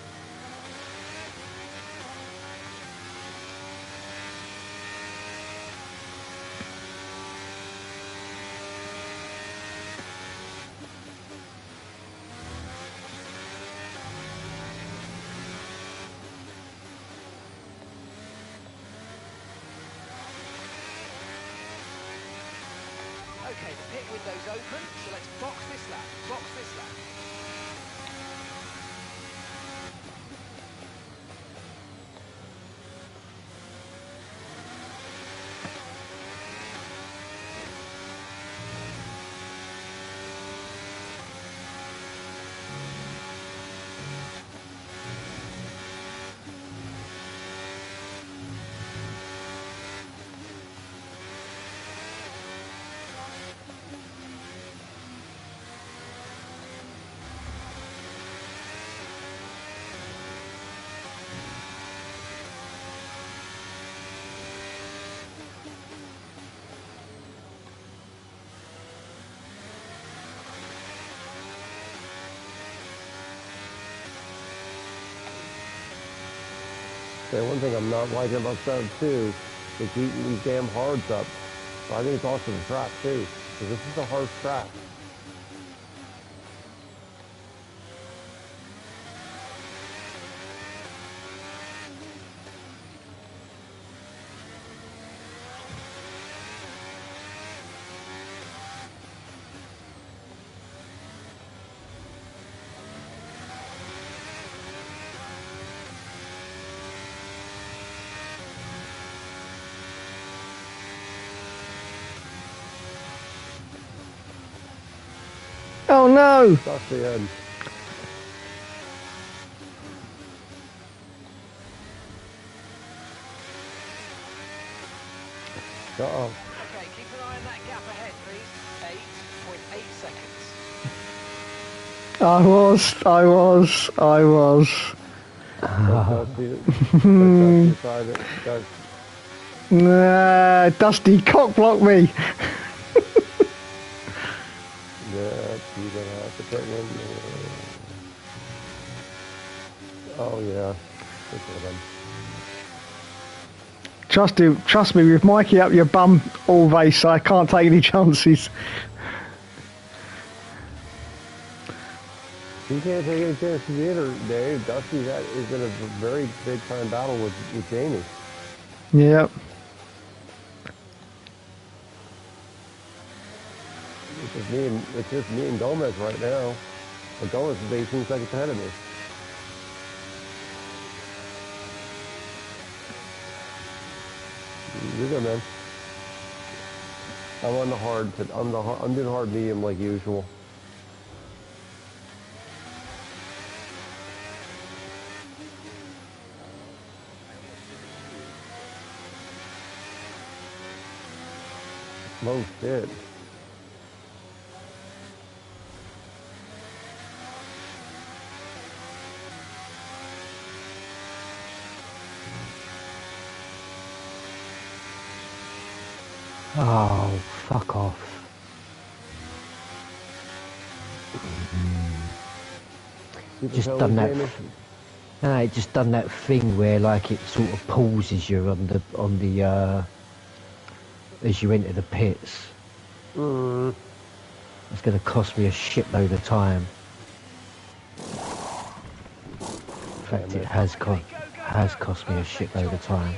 Okay, the pit window's open, so let's box this lap. Box this lap. Okay, one thing I'm not liking about Sub 2 is heating these damn hards up. So I think it's also the track too. So this is a hard track. Oh no! That's the end. Uh-oh. Okay, keep an eye on that gap ahead, please. 8.8 seconds. I was. Nah, Dusty cock blocked me. Yeah, you're gonna have to put one. Oh yeah, this one. Trust me, with Mikey up your bum all race, I can't take any chances. You can't take any chances either, Dave. Dusty that is in a very big time battle with Jamie. Yep. It's just me and Gomez right now. But Gomez is 18 seconds ahead of me. You're good, man. I'm on the hard. I'm doing hard medium like usual. Oh shit. Oh, fuck off. Just done that. No, it just done that thing where like it sort of pauses you on the as you enter the pits. It's going to cost me a shitload of time. In fact, it has cost me a shitload of time.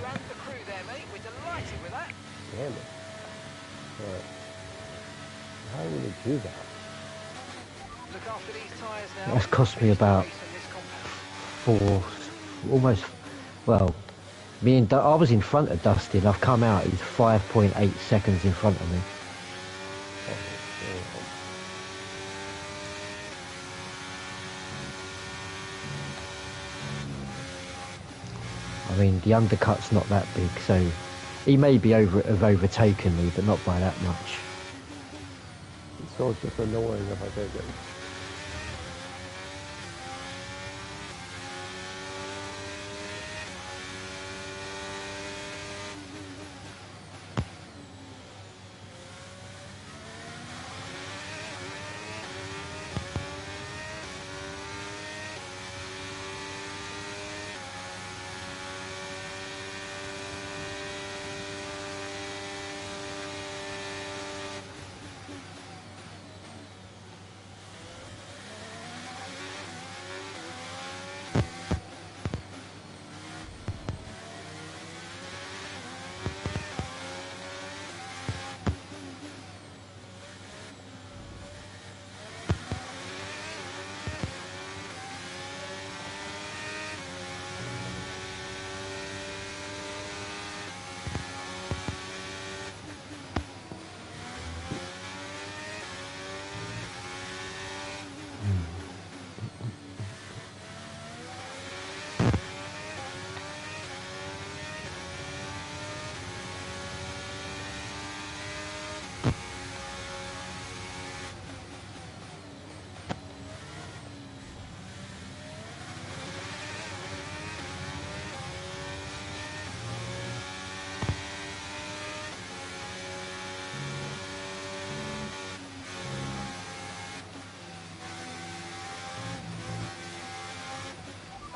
Damn it. Alright. How do we do that? That's cost me about well, I was in front of Dusty and I've come out, he's 5.8 seconds in front of me. I mean, the undercut's not that big, so he may be have overtaken me, but not by that much. So it's just annoying if I take it.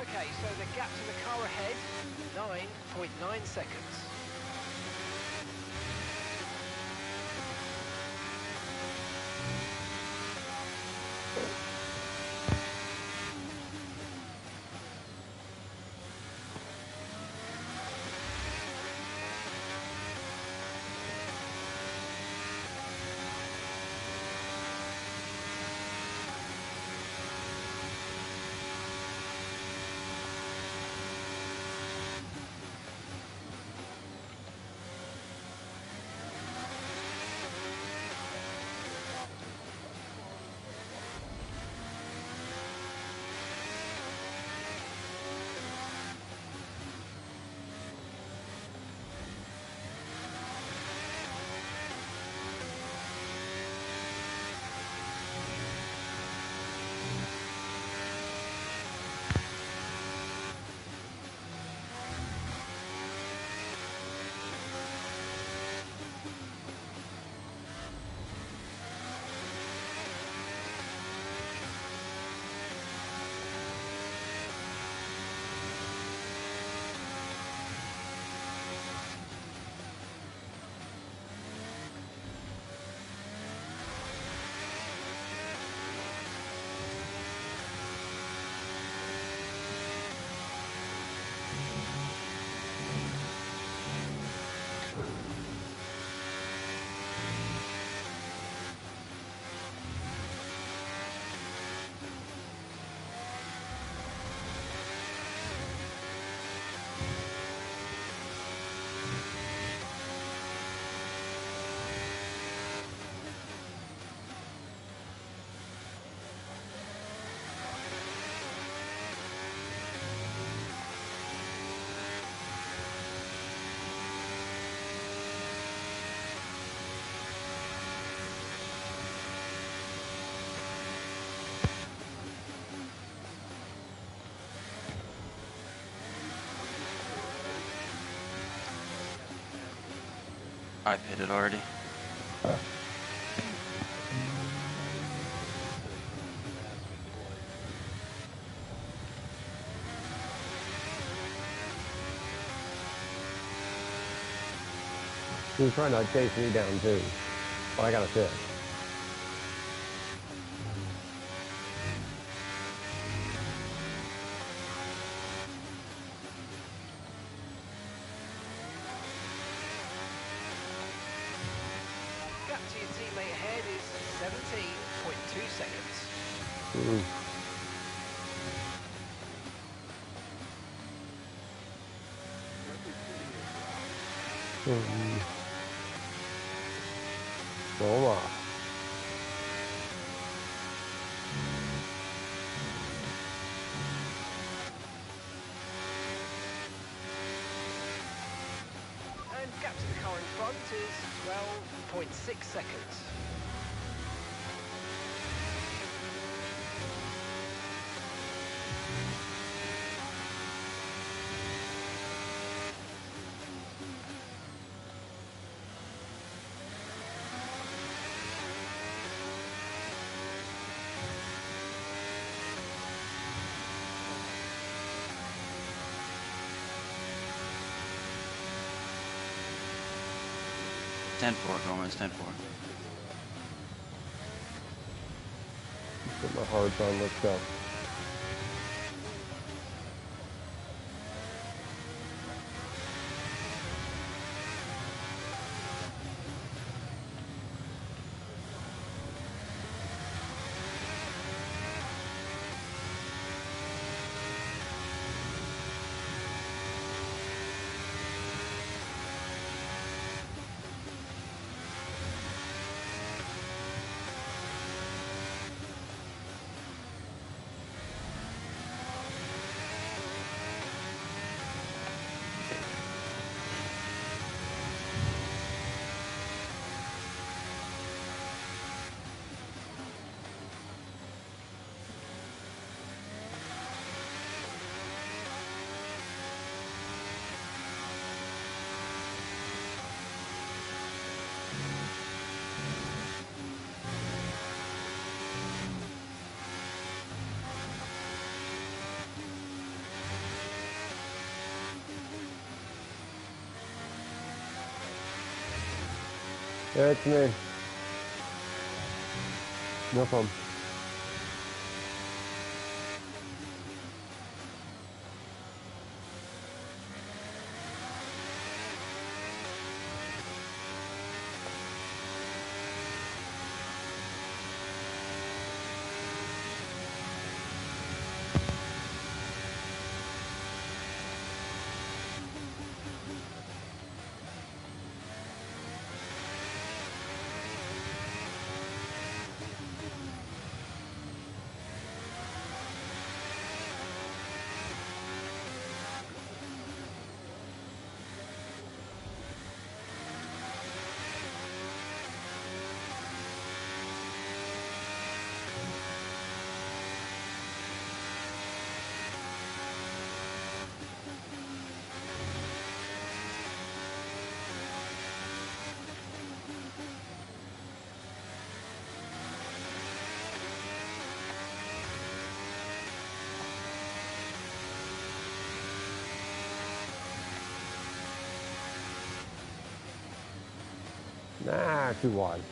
Okay, so the gap to the car ahead, 9.9 seconds. 9.9 I've hit it already. He's trying to chase me down too, but I got a fish. Gap to your teammate ahead is 17.2 seconds. Mm. Mm. So And gap to the car in front is 12.6 seconds. Ten four, Gomez. 10-4. put my hearts on. Let's go. Yeah, it's me. No problem. Nah, too wide.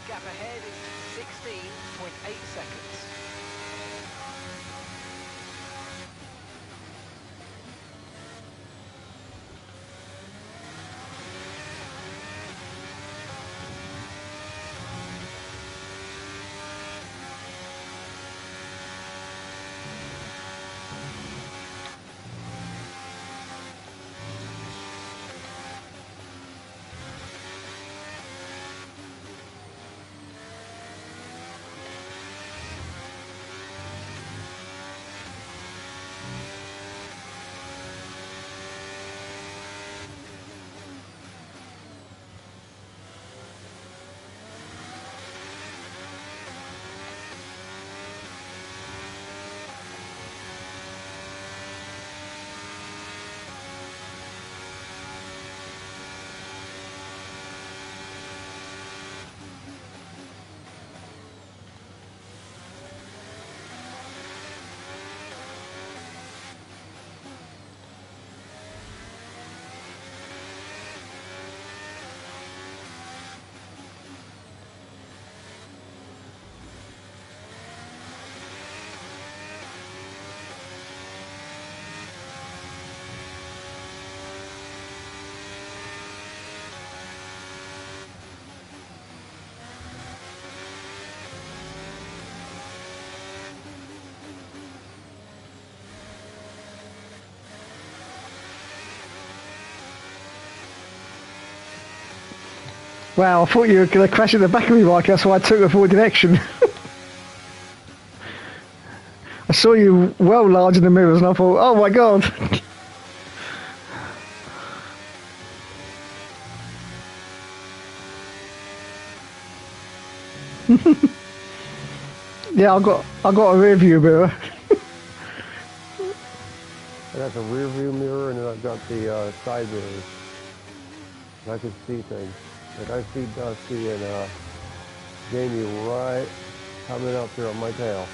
Gap ahead is 16.8 seconds. Wow, I thought you were going to crash in the back of me, Mike. That's why I took the forward direction. I saw you well large in the mirrors, and I thought, oh my god. Yeah, I got a rear view mirror. I got the rear view mirror and then I've got the side mirrors. I can see things. Like I see Dusty and Jamie right coming up here on my tail.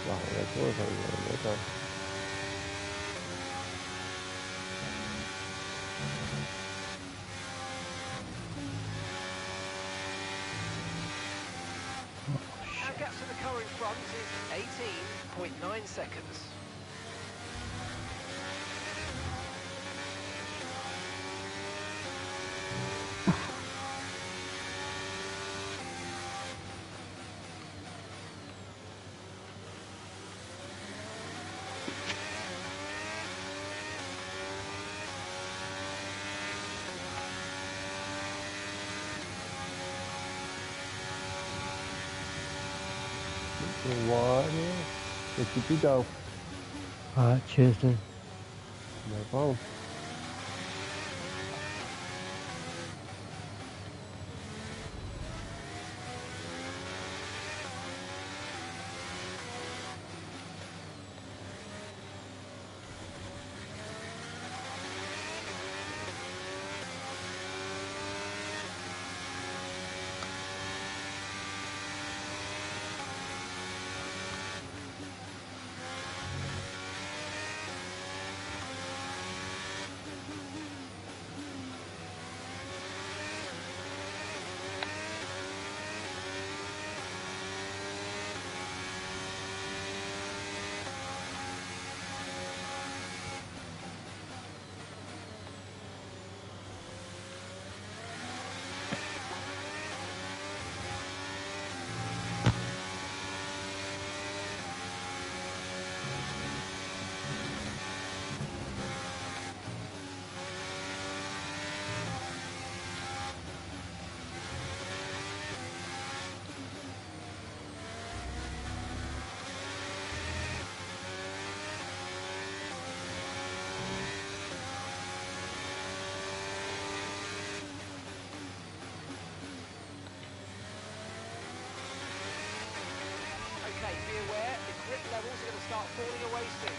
Wow, that's what I'm okay. Our gap to the car in front is 18.9 seconds. What? Let's keep you go. Alright, cheers then. No problem. start falling away soon.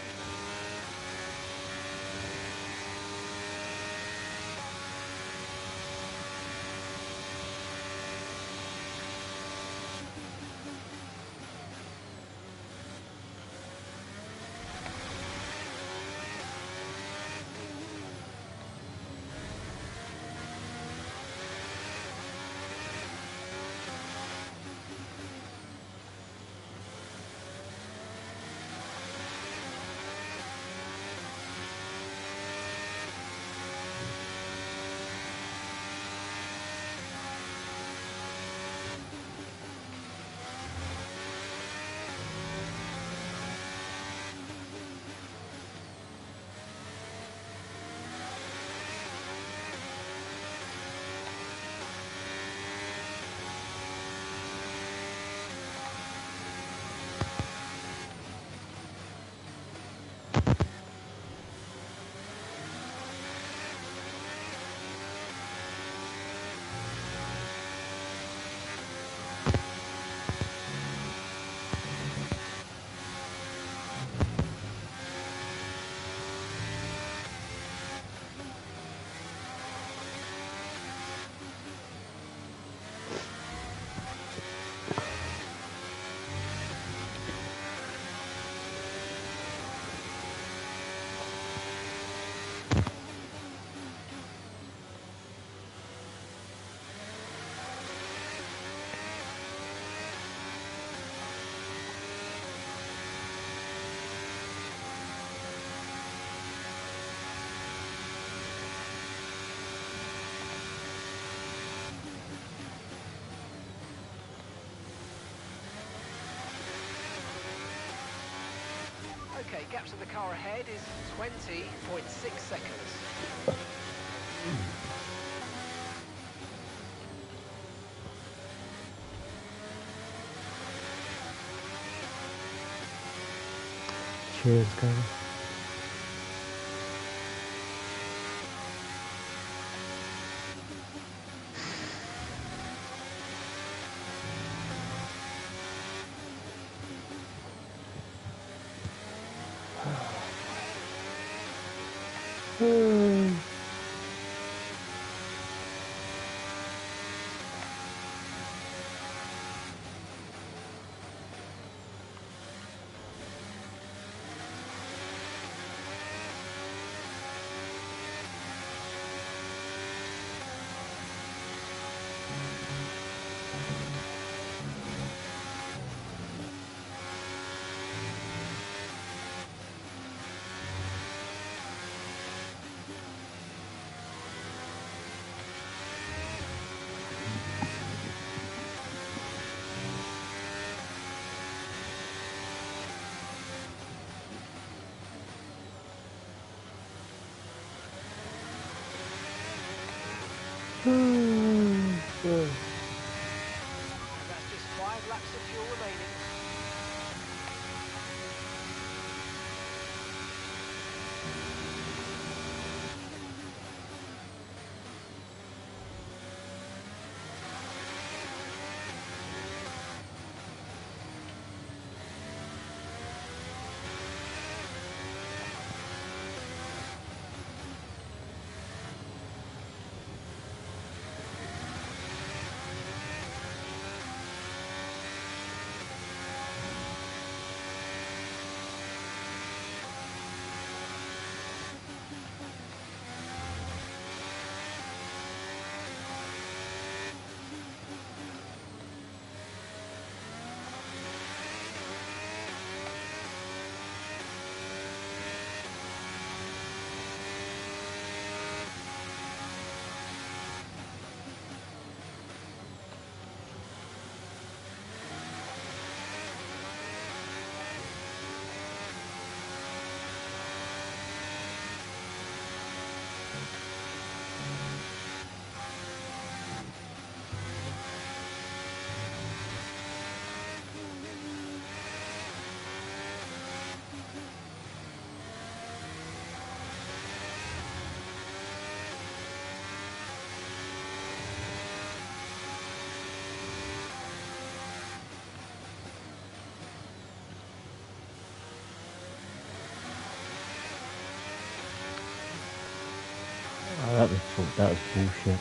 Okay, gap to the car ahead is 20.6 seconds. Cheers, guys. And that's just 5 laps of fuel remaining. That was bullshit.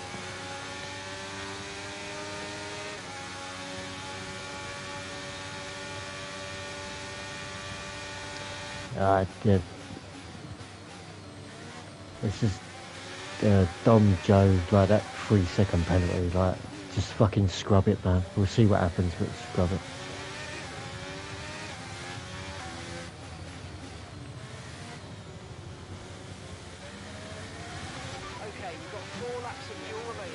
Yeah. It's just Dom Joe, like that 3-second penalty, like just fucking scrub it, man. We'll see what happens, but scrub it. Okay, we've got 4 laps of fuel remaining.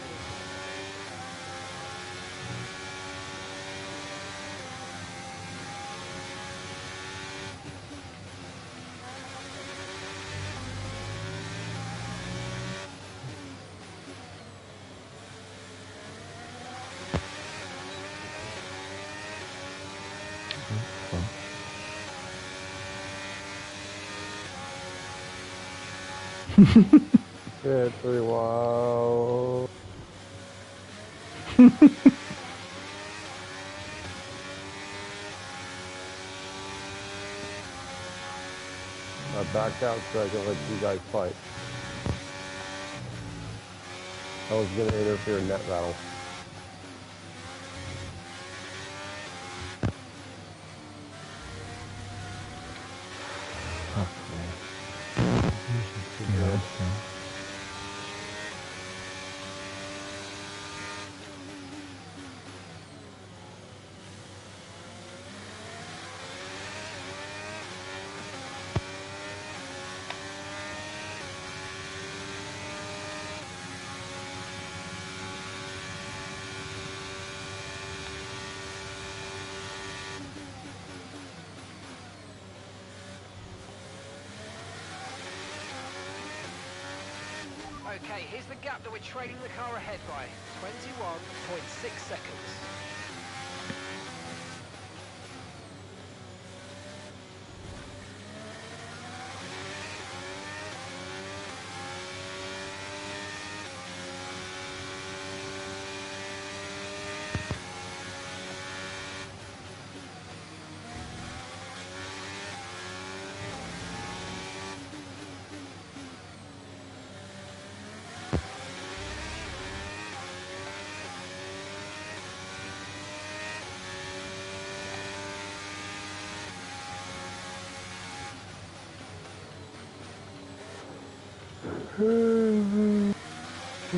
Pretty wild. I backed out so I could let you guys fight. I was going to interfere in that battle. Fuck, man. Yeah. Okay, here's the gap that we're trailing the car ahead by. 21.6 seconds.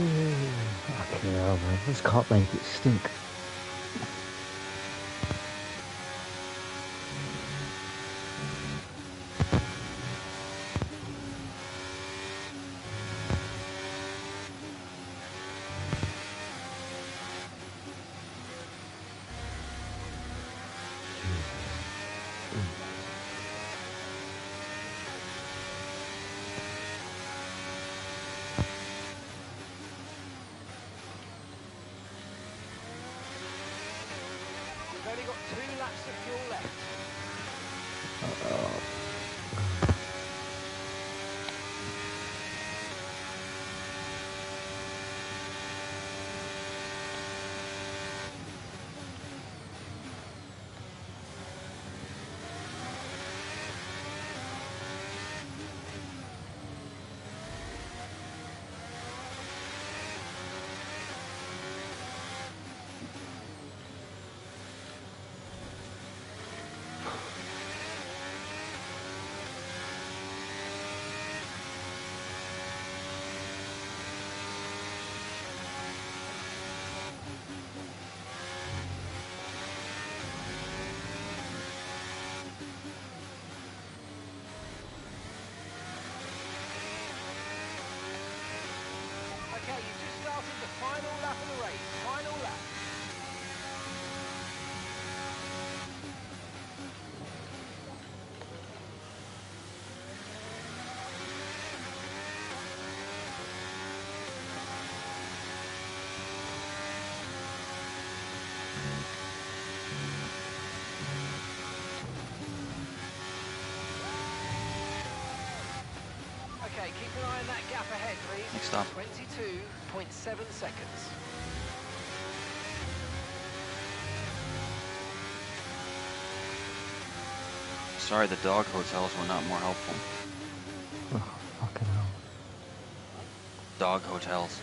Fucking hell, man. This can't make it stink. We've only got 2 laps of fuel left. Okay, you just started the final lap of the race. Final lap. Okay, keep an eye on that gap ahead, please. Next stop. 22.7 seconds. Sorry, the dog hotels were not more helpful. Oh, fucking hell. Dog hotels.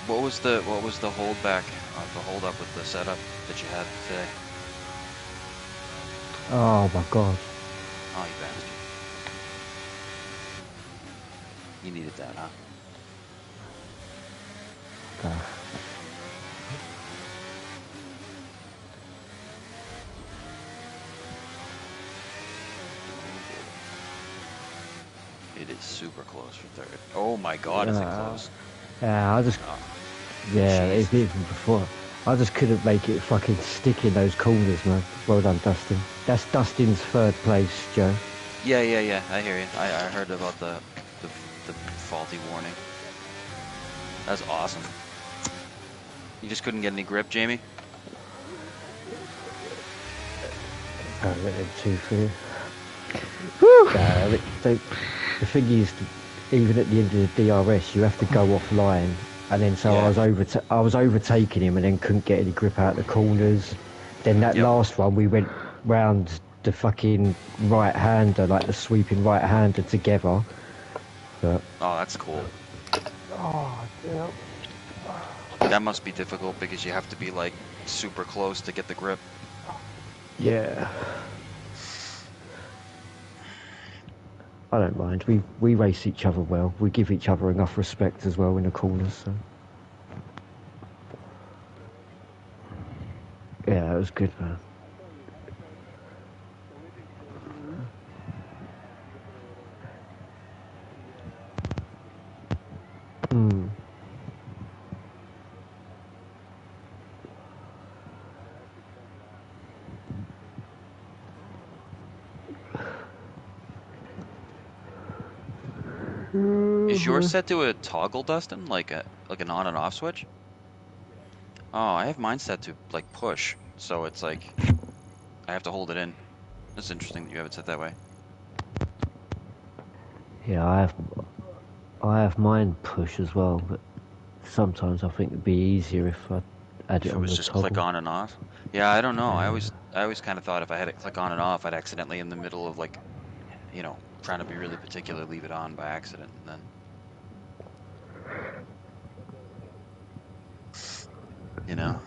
What was the holdback, the hold up with the setup that you had today? Oh my god. Oh, you bastard. You needed that, huh? Okay. It is super close for third. Oh my god, is it close? Yeah, I just, Oh, yeah, Jesus. even before, I just couldn't make it fucking stick in those corners, man. Well done, Dustin. That's Dustin's third place, Joe. Yeah, I hear you. I heard about the faulty warning. That's awesome. You just couldn't get any grip, Jamie? Oh, too fair. The thing is, even at the end of the DRS, you have to go offline, and then so Yeah. I was overtaking him, and then couldn't get any grip out the corners. Then that last one, we went round the fucking right-hander, like the sweeping right-hander together. But Oh, that's cool. Oh, damn. That must be difficult because you have to be like super close to get the grip. yeah, I don't mind. We race each other well. We give each other enough respect as well in the corners. So. Yeah, it was good, man. Hmm. Is yours set to a toggle, Dustin? Like an on and off switch? Oh, I have mine set to like push, so it's like I have to hold it in. That's interesting that you have it set that way. Yeah, I have mine push as well, but sometimes I think it'd be easier if I had If it it on was the just click toggle. on and off. Yeah, I don't know. I always kind of thought if I had it click on and off, I'd accidentally in the middle of like, you know, trying to be really particular, leave it on by accident, and then, you know.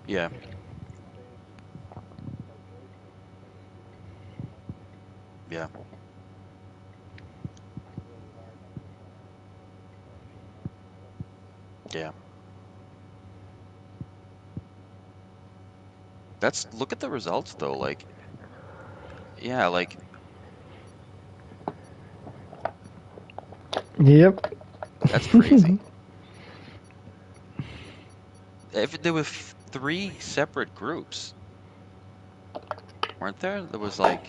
Yeah. Yeah. Yeah. Look at the results though, like, yeah, like, Yep. that's crazy. If there were 3 separate groups, weren't there? There was like,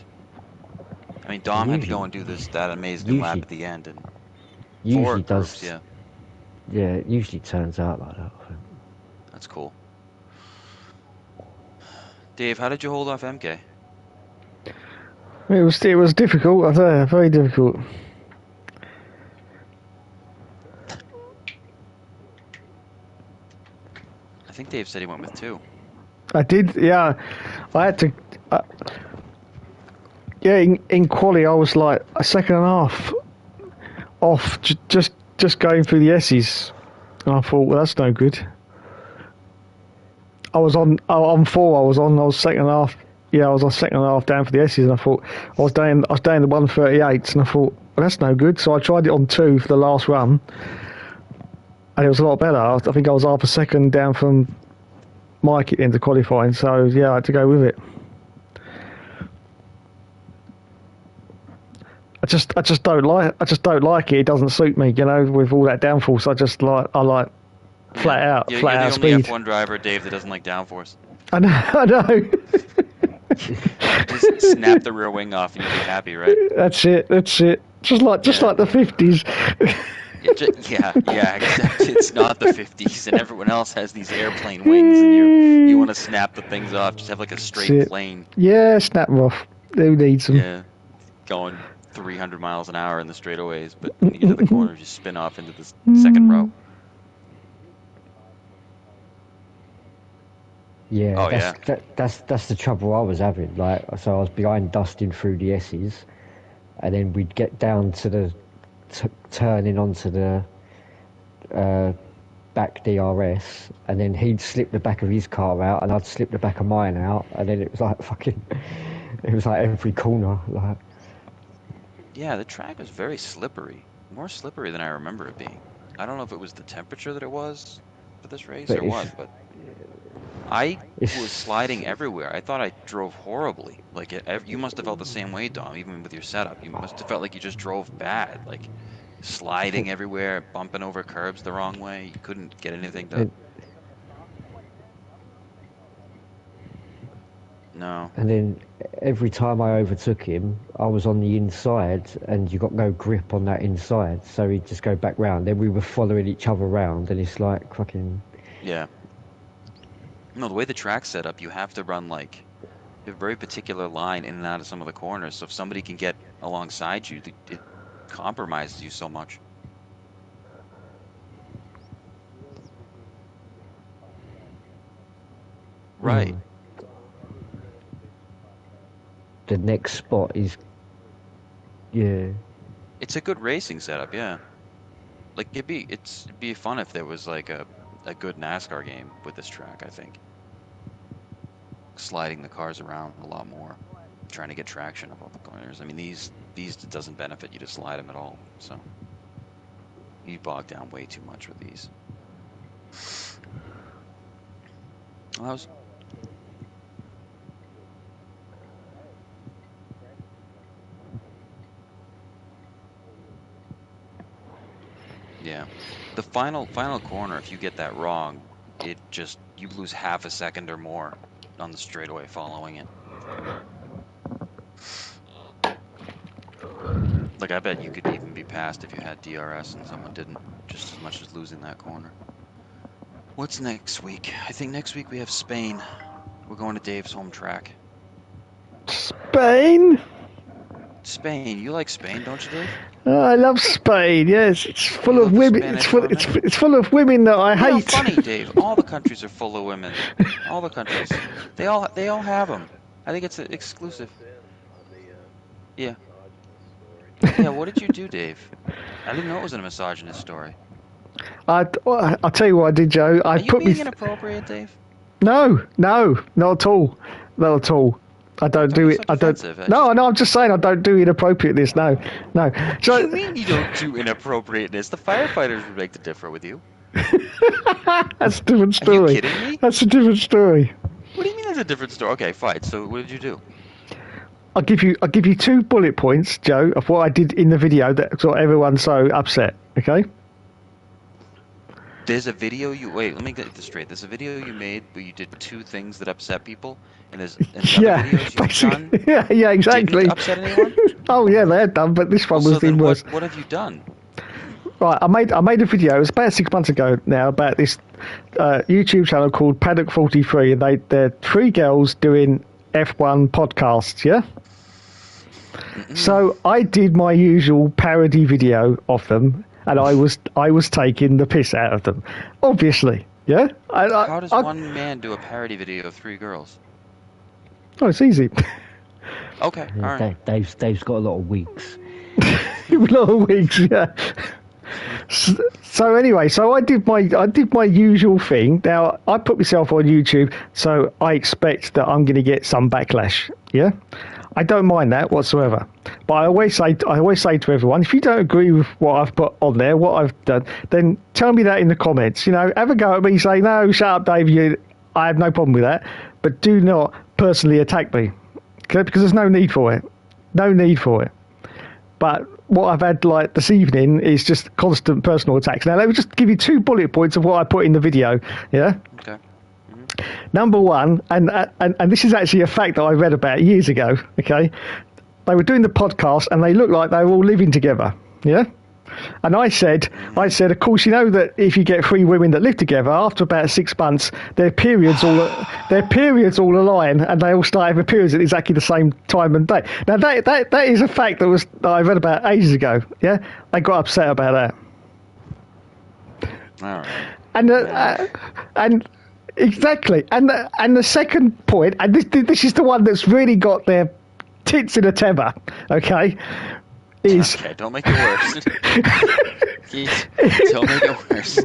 I mean, Dom had to go and do that amazing lap at the end, and 4 Usually groups, does. yeah. Yeah, it usually turns out like that. I think. That's cool. Dave, how did you hold off MK? It was difficult. I tell you, very difficult. I think Dave said he went with 2. I did. Yeah, I had to. Yeah, in quali, I was like a second and a half off, just going through the S's, and I thought, well, that's no good. I was on 4. I was second and a half. Yeah, I was on second and a half down for the S's, and I thought I was down the 138s, and I thought, well, that's no good. So I tried it on 2 for the last run, and it was a lot better. I think I was half a second down from Mike at the end of qualifying. So yeah, I had to go with it. I just don't like it. It doesn't suit me, you know, with all that downforce. I like flat out You're the only speed. F1 driver, Dave, that doesn't like downforce. I know. Just snap the rear wing off and you'll be happy, right? That's it. Just like the 50s. Yeah, except it's not the 50s and everyone else has these airplane wings and you want to snap the things off, just have like a straight plane. Yeah, snap them off. Who needs them? Yeah, going 300 miles an hour in the straightaways, but when you get to the corners, you spin off into the second row. Yeah, Oh, that's the trouble I was having. Like, so I was behind Dustin through the S's, and then we'd get down to the turning onto the back DRS, and then he'd slip the back of his car out, and I'd slip the back of mine out, and then it was like fucking, it was like every corner, like. Yeah, the track was very slippery, more slippery than I remember it being. I don't know if it was the temperature that it was for this race or what, but I was sliding everywhere. I thought I drove horribly. Like you must have felt the same way, Dom, even with your setup. You must have felt like you just drove bad, like sliding everywhere, bumping over curbs the wrong way. You couldn't get anything to. No. And then every time I overtook him, I was on the inside, and you got no grip on that inside, so he'd just go back round. Then we were following each other around, and it's like fucking. Yeah. No, the way the track's set up, you have to run like a very particular line in and out of some of the corners. So if somebody can get alongside you, it compromises you so much. Right. The next spot is, yeah. It's a good racing setup, yeah. Like it'd be fun if there was like a good NASCAR game with this track, I think. Sliding the cars around a lot more, trying to get traction up all the corners. I mean, these it doesn't benefit you to slide them at all, so you bog down way too much with these. Well, that was. Yeah, the final corner, if you get that wrong, you lose half a second or more on the straightaway following it. Like I bet you could even be passed if you had DRS and someone didn't, just as much as losing that corner. What's next week? I think next week we have Spain. We're going to Dave's home track. Spain? Spain, you like Spain, don't you, Dave? Oh, I love Spain. Yes, it's full of women. It's full of women that I hate. Funny, Dave. All the countries are full of women. All the countries. They all have them. I think it's exclusive. Yeah. Yeah. What did you do, Dave? I didn't know it was a misogynist story. I'll tell you what I did, Joe. Are you being inappropriate, Dave? No, not at all. Not at all. I don't do it. I don't. No, I'm just saying I don't do inappropriateness. No. So, what do you mean you don't do inappropriateness? The firefighters would beg to differ with you. That's a different story. Are you kidding me? That's a different story. What do you mean that's a different story? Okay, fine. So what did you do? I'll give you 2 bullet points, Joe, of what I did in the video that got everyone so upset. Okay. There's a video wait, let me get this straight. There's a video you made where you did 2 things that upset people, and there's other videos you've done. Yeah, exactly. Didn't upset anyone? Oh yeah, they had done, but this one was even worse. What have you done? Right, I made a video. It was about 6 months ago now about this YouTube channel called Paddock 43, and they're 3 girls doing F1 podcasts. Yeah. So I did my usual parody video of them. And I was taking the piss out of them, obviously. Yeah. How does one man do a parody video of 3 girls? Oh, it's easy. Okay, all right. Dave's got a lot of wigs. A lot of wigs, yeah. So anyway, I did my usual thing. Now I put myself on YouTube, so I expect that I'm going to get some backlash. Yeah. I don't mind that whatsoever. But I always say to everyone, if you don't agree with what I've put on there, what I've done, then tell me that in the comments. You know, have a go at me, say, no, shut up, Dave, I have no problem with that. But do not personally attack me. Okay? Because there's no need for it. No need for it. But what I've had like this evening is just constant personal attacks. Now, let me just give you 2 bullet points of what I put in the video. Yeah? Okay. Number 1, and this is actually a fact that I read about years ago, okay? They were doing the podcast and they looked like they were all living together, yeah? And I said, of course, you know that if you get 3 women that live together, after about 6 months, their periods all align and they all start having periods at exactly the same time and day. Now, that is a fact that I read about ages ago, yeah? They got upset about that. All right. And exactly, and the second point, and this is the one that's really got their tits in a tether, okay? is Okay, don't make it worse. Keith, don't make it worse.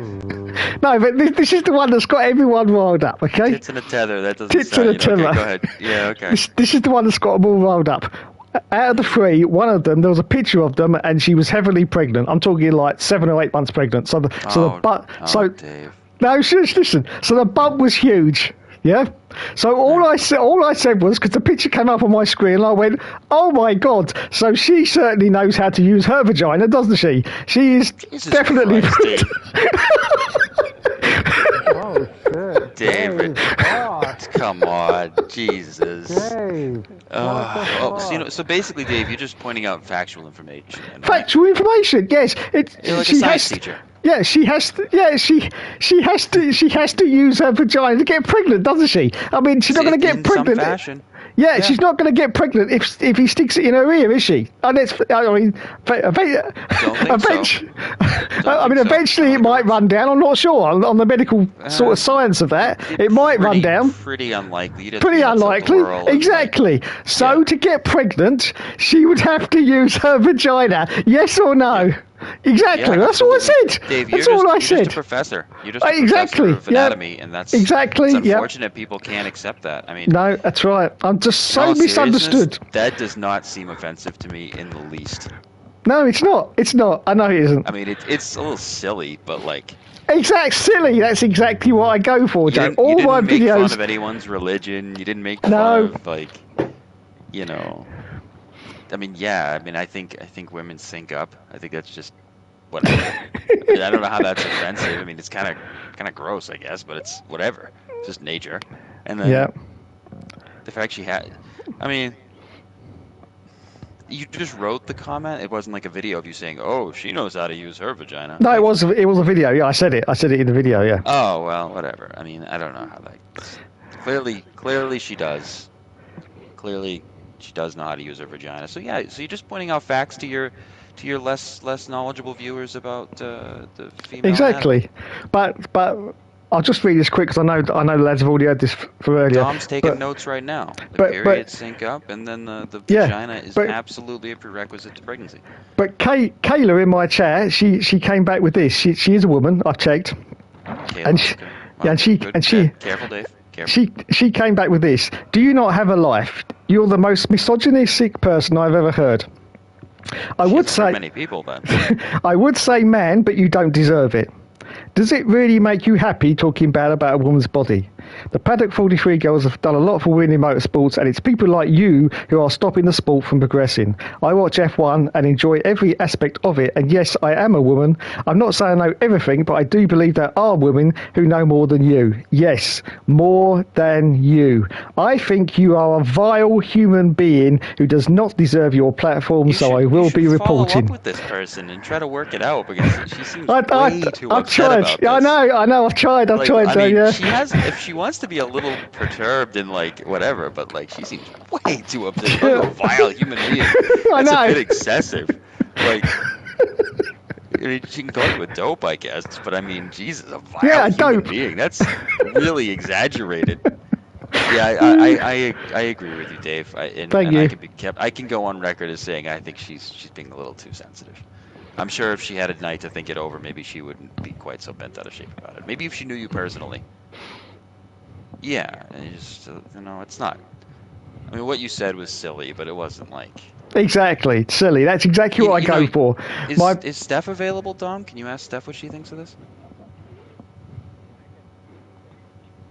no, but this is the one that's got everyone riled up. Okay, Tits in a tether. That doesn't Tits sound. in a tether. Okay, go ahead. Yeah, okay. This is the one that's got them all riled up. Out of the three, one of them, there was a picture of them, and she was heavily pregnant. I'm talking like 7 or 8 months pregnant. So Dave. no, listen. So the bump was huge. Yeah. So all I said was, because the picture came up on my screen, and I went, "Oh my god!" So she certainly knows how to use her vagina, doesn't she? She is Jesus definitely. Christ, Dave. Oh shit. David. Fuck. Come on, Jesus. Dave. So basically, Dave, you're just pointing out factual information. Right? Factual information, yes. You're like a science teacher. Yeah, she has to. Yeah, she has to use her vagina to get pregnant, doesn't she? I mean, she's not going to get pregnant. In some fashion. Yeah, she's not going to get pregnant if he sticks it in her ear, is she? And eventually it might run down. I'm not sure on the medical sort of science of that. It might run down. Pretty unlikely. Pretty unlikely. Exactly. So to get pregnant, she would have to use her vagina. Yes or no? Yeah. Exactly. Yeah, that's all I said. Dave, that's all I said. You're just a professor. You're just a exactly. professor of anatomy, and that's exactly. It's unfortunate people can't accept that. I mean, no, that's right. I'm just so misunderstood. That does not seem offensive to me in the least. No, it's not. It's not. I know it isn't. I mean, it's a little silly, but like. Silly. That's exactly what I go for, Joe. You didn't make fun of anyone's religion. You didn't make fun of like, you know. I mean, yeah. I mean, I think women sync up. I think that's just whatever. I mean, I don't know how that's offensive. I mean, it's kind of gross, I guess, but it's whatever. It's just nature. And then the fact she had, I mean, you just wrote the comment. It wasn't like a video of you saying, "Oh, she knows how to use her vagina." No, it was a video. Yeah, I said it. I said it in the video. Yeah. Oh well, whatever. I mean, I don't know how that. Clearly, she does. Clearly, she does know how to use her vagina. So yeah, so you're just pointing out facts to your less knowledgeable viewers about the female. Exactly, but I'll just read this quick because I know the lads have already heard this from earlier. Tom's taking notes right now. The periods sync up, and then the vagina is absolutely a prerequisite to pregnancy. But Kayla in my chat, she came back with this. She is a woman. I've checked. Kayla, and she careful, Dave. Careful. She came back with this. Do you not have a life? You're the most misogynistic person I've ever heard. I would say many people, then. I would say man, but you don't deserve it. Does it really make you happy talking bad about a woman's body? The Paddock 43 girls have done a lot for women in motorsports, and it's people like you who are stopping the sport from progressing. I watch F1 and enjoy every aspect of it, and yes, I am a woman. I'm not saying I know everything, but I do believe there are women who know more than you. Yes, more than you. I think you are a vile human being who does not deserve your platform, so I will be reporting. Follow up with this person and try to work it out, because she seems way too upset about this. I know, I've tried. She has, if she wants to be a little perturbed and like whatever, but like she seems way too upset. Like a vile human being. That's a bit excessive. Like, I mean, she can go with dope, I guess, but I mean, Jesus, a vile human being. That's really exaggerated. Yeah, I agree with you, Dave. Thank you. I can go on record as saying I think she's being a little too sensitive. I'm sure if she had a night to think it over, maybe she wouldn't be quite so bent out of shape about it. Maybe if she knew you personally. Yeah, and just, it's not. I mean, what you said was silly, but it wasn't like. Exactly, silly. That's exactly what I go for. Is Steph available, Dom? Can you ask Steph what she thinks of this?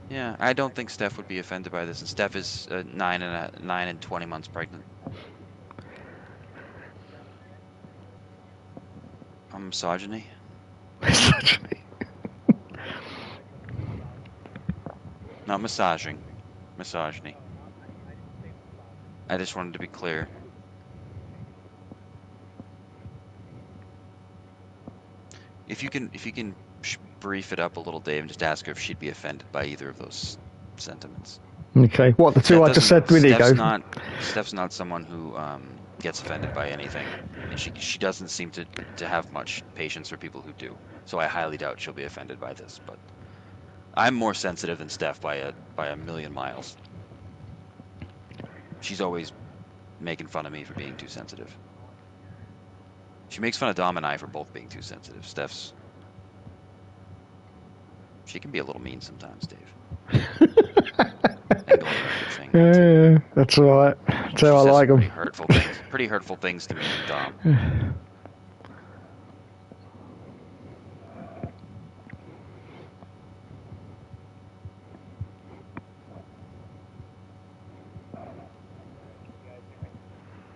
Yeah, I don't think Steph would be offended by this, and Steph is 9 and 20 months pregnant. Misogyny. Misogyny. Not massaging. Misogyny. I just wanted to be clear. If you can brief it up a little, Dave, and just ask her if she'd be offended by either of those sentiments. Okay. What, the two I just said really go? Steph's not someone who gets offended by anything, and she doesn't seem to have much patience for people who do. So I highly doubt she'll be offended by this. But I'm more sensitive than Steph by a million miles. She's always making fun of me for being too sensitive. She makes fun of Dom and I for both being too sensitive. She can be a little mean sometimes, Dave. And going around your thing. Yeah, that's all right. That's how I like them. Pretty hurtful things to me and Dom.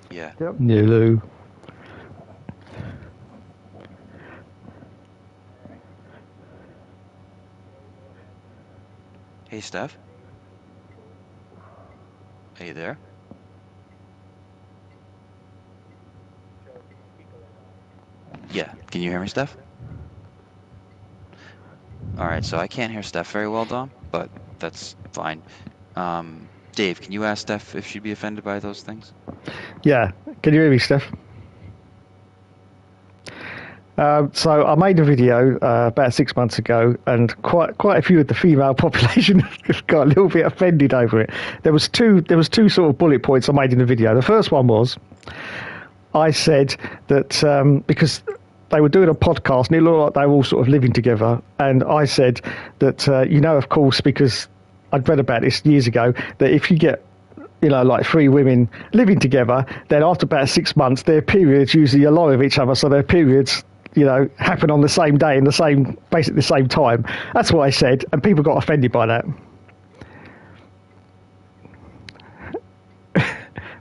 Yeah. Yep. Yeah, Lou. Hey, Steph. Are you there? Yeah. Can you hear me, Steph? Alright, so I can't hear Steph very well, Dom, but that's fine. Dave, can you ask Steph if she'd be offended by those things? Yeah. Can you hear me, Steph? So I made a video about 6 months ago, and quite a few of the female population got a little bit offended over it. There was two sort of bullet points I made in the video. The first one was I said that because they were doing a podcast and it looked like they were all sort of living together, and I said that of course, because I'd read about this years ago, that if you get like three women living together, then after about 6 months, their periods usually align with each other, so their periods happen on the same day in basically the same time. That's what I said, and people got offended by that.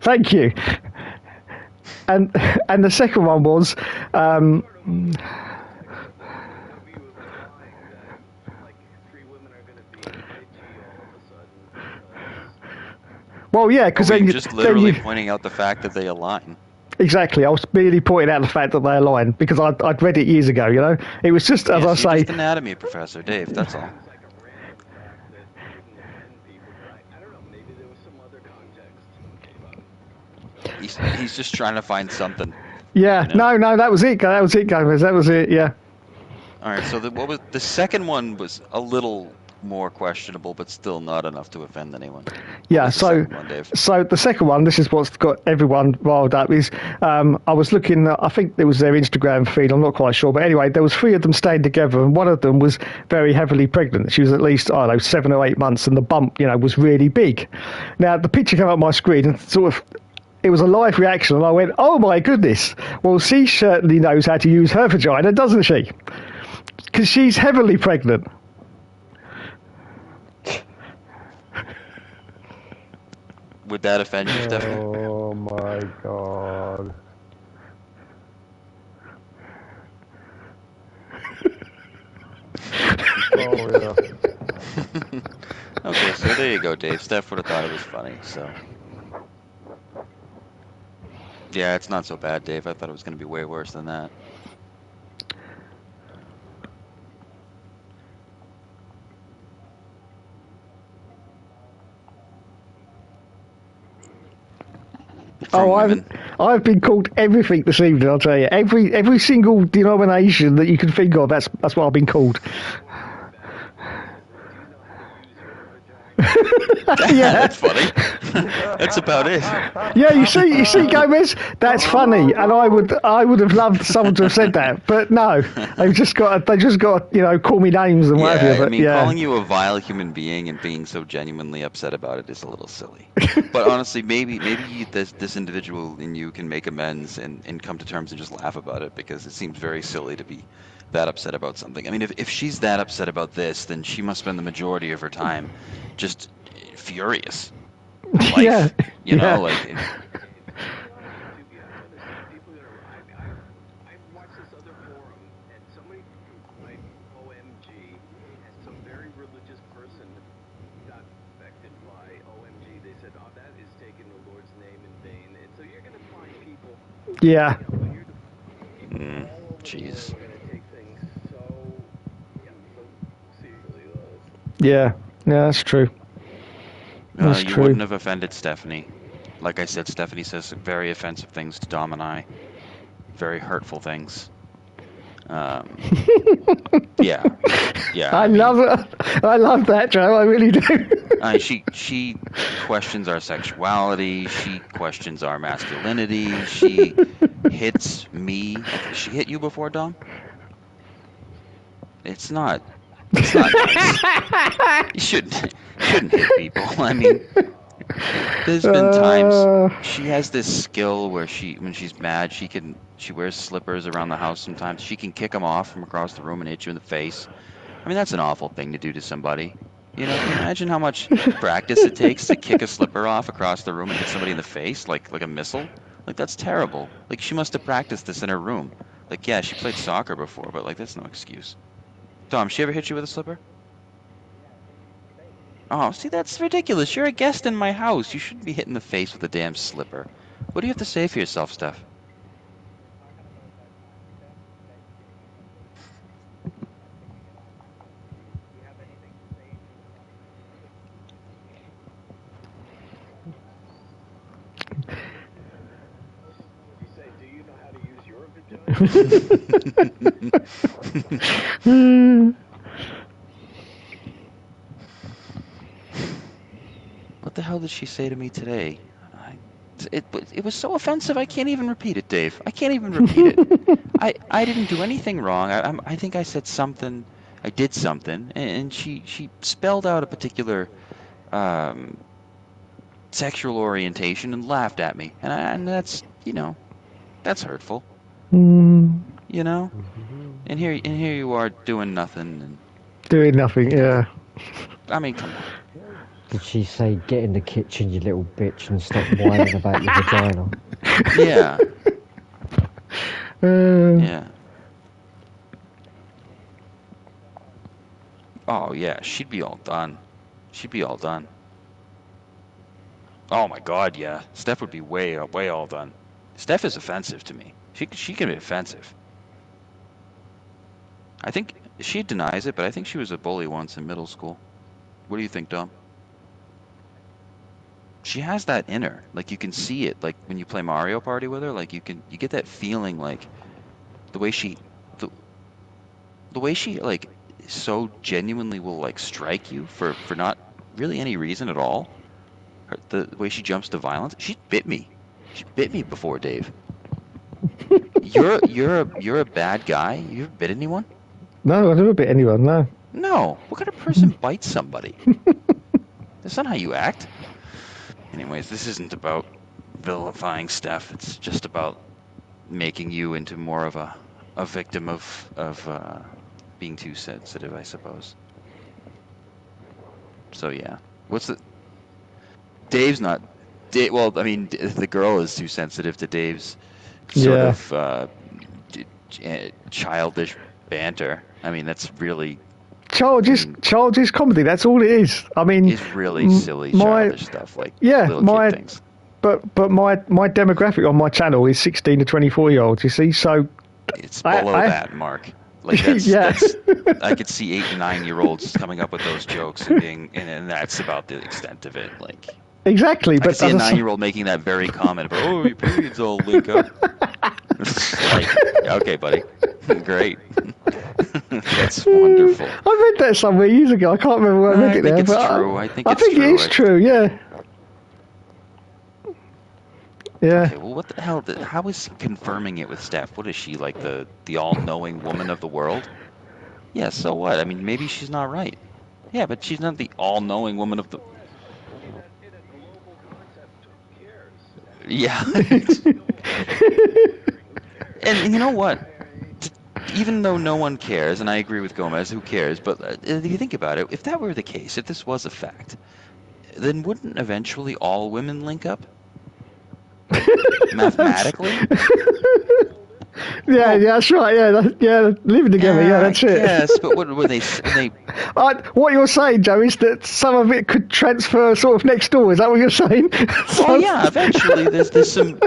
Thank you. And the second one was well, yeah, because then you're just literally pointing out the fact that they align. Exactly, I was merely pointing out the fact that they align because I'd read it years ago. It was just as I say. Just anatomy professor, Dave. That's all. He's just trying to find something. Yeah, no, that was it. That was it, Gomez. That was it. Yeah. All right. So what was the second one? Was a little more questionable, but still not enough to offend anyone. Yeah. So the second one, this is what's got everyone riled up. Is I was looking. I think it was their Instagram feed. I'm not quite sure, but anyway, there was three of them staying together, and one of them was very heavily pregnant. She was at least 7 or 8 months, and the bump, was really big. Now the picture came up on my screen, and sort of. It was a live reaction, and I went, "Oh my goodness! Well, she certainly knows how to use her vagina, doesn't she? Because she's heavily pregnant." Would that offend you, Stephanie? Oh my god! Oh yeah. Okay, so there you go, Dave. Steph would have thought it was funny, so. Yeah, it's not so bad, Dave. I thought it was going to be way worse than that. I've been called everything this evening. I'll tell you, every single denomination that you can think of. That's what I've been called. Yeah, that's funny. That's about it. Yeah, you see, Gomez, that's funny, and I would have loved someone to have said that, but no, they just got call me names and whatever. But, I mean, calling you a vile human being and being so genuinely upset about it is a little silly. But honestly, maybe this individual in you can make amends and come to terms and just laugh about it, because it seems very silly to be that upset about something. I mean, if she's that upset about this, then she must spend the majority of her time just furious. Life, you know, like. I watched this other forum, and somebody like OMG, and some very religious person got affected by OMG. They said, "Oh, that is taking the Lord's name in vain." And so you're going to find people. Yeah. Jeez. Yeah, that's true. That's you wouldn't have offended Stephanie. Like I said, Stephanie says very offensive things to Dom and I. Very hurtful things. Yeah. I love it. I love that, Joe. I really do. She questions our sexuality. She questions our masculinity. She hits me, she hit you before, Dom? It's not nice. You shouldn't hit people. I mean, there's been times she has this skill where when she's mad, she wears slippers around the house sometimes. She can kick them off from across the room and hit you in the face. I mean, that's an awful thing to do to somebody. You know, can you imagine how much practice it takes to kick a slipper off across the room and hit somebody in the face like a missile? Like, that's terrible. Like, she must have practiced this in her room. Like, yeah, she played soccer before, but like, that's no excuse. Dom, she ever hit you with a slipper? Oh, see, that's ridiculous. You're a guest in my house. You shouldn't be hit in the face with a damn slipper. What do you have to say for yourself, Steph? You say, do you know how to use your vagina? What the hell did she say to me today? It was so offensive, I can't even repeat it, Dave. I can't even repeat it. I didn't do anything wrong. I think I said something, I did something, and she spelled out a particular sexual orientation and laughed at me. And that's, you know, that's hurtful. You know? And here you are doing nothing. And, doing nothing, yeah. I mean, come on. Did she say, get in the kitchen, you little bitch, and stop whining about your vagina? Yeah. Yeah. Oh, yeah, she'd be all done. She'd be all done. Oh, my God, yeah. Steph would be way all done. Steph is offensive to me. She can be offensive. I think she denies it, but I think she was a bully once in middle school. What do you think, Dom? She has that in her. Like, you can see it. Like, when you play Mario Party with her, like, you get that feeling, like, the way she like, so genuinely will, like, strike you for not really any reason at all. The way she jumps to violence. She bit me. She bit me before, Dave. You're a bad guy. You ever bit anyone? No, I've never bit anyone, no. No. What kind of person bites somebody? That's not how you act. Anyways, this isn't about vilifying Steph. It's just about making you into more of a victim of being too sensitive, I suppose. So yeah, Dave's not. Well, I mean, the girl is too sensitive to Dave's sort of childish banter. I mean, that's really childish comedy. That's all it is. I mean, it's really silly childish stuff, like little kid things. But my demographic on my channel is 16 to 24-year-olds. You see, so it's below that mark. Like that's I could see 8 and 9-year-olds coming up with those jokes and that's about the extent of it. Like exactly. I could see a 9-year-old making that very comment about, oh, your periods all link up. Like, okay, buddy, great. That's wonderful. I read that somewhere years ago. I can't remember where I read it there. It's true. I think it is true. Yeah. Yeah. Okay, well, what the hell? How is confirming it with Steph? What is she, like the all-knowing woman of the world? Yeah, so what? I mean, maybe she's not right. Yeah, but she's not the all-knowing woman of the... Yeah. And you know what? Even though no one cares, and I agree with Gomez, who cares? But if you think about it, if that were the case, if this was a fact, then wouldn't eventually all women link up? Mathematically? Yeah, that's right. Yeah, living together. Yeah, that's it. Yes, but what were they? What you're saying, Joe, is that some of it could transfer sort of next door. Is that what you're saying? Oh yeah, eventually there's some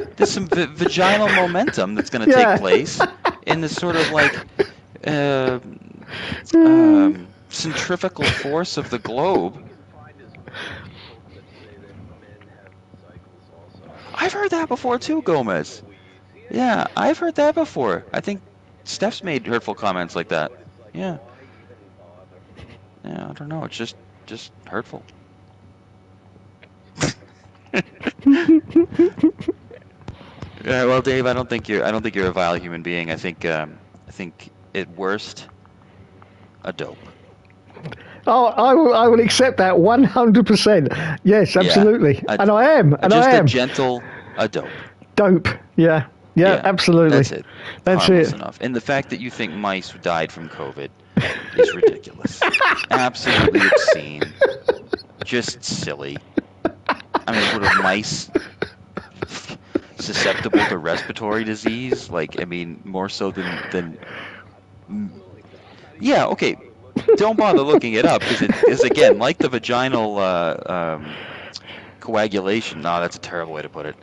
vaginal momentum that's going to take place in this sort of like centrifugal force of the globe. I've heard that before too, Gomez. Yeah, I've heard that before. I think Steph's made hurtful comments like that. Yeah. Yeah, I don't know. It's just hurtful. Yeah, well, Dave, I don't think you're a vile human being. I think at worst, a dope. Oh, I will accept that 100%. Yes, absolutely. And I am. And just I am. a gentle, a dope. Dope. Yeah. Yeah, absolutely. That's it. That's Harmless it. enough. And the fact that you think mice died from COVID is ridiculous. Absolutely obscene. Just silly. I mean, what are mice susceptible to respiratory disease? Like, I mean, more so than yeah, okay. Don't bother looking it up because it is, again, like the vaginal coagulation. No, that's a terrible way to put it.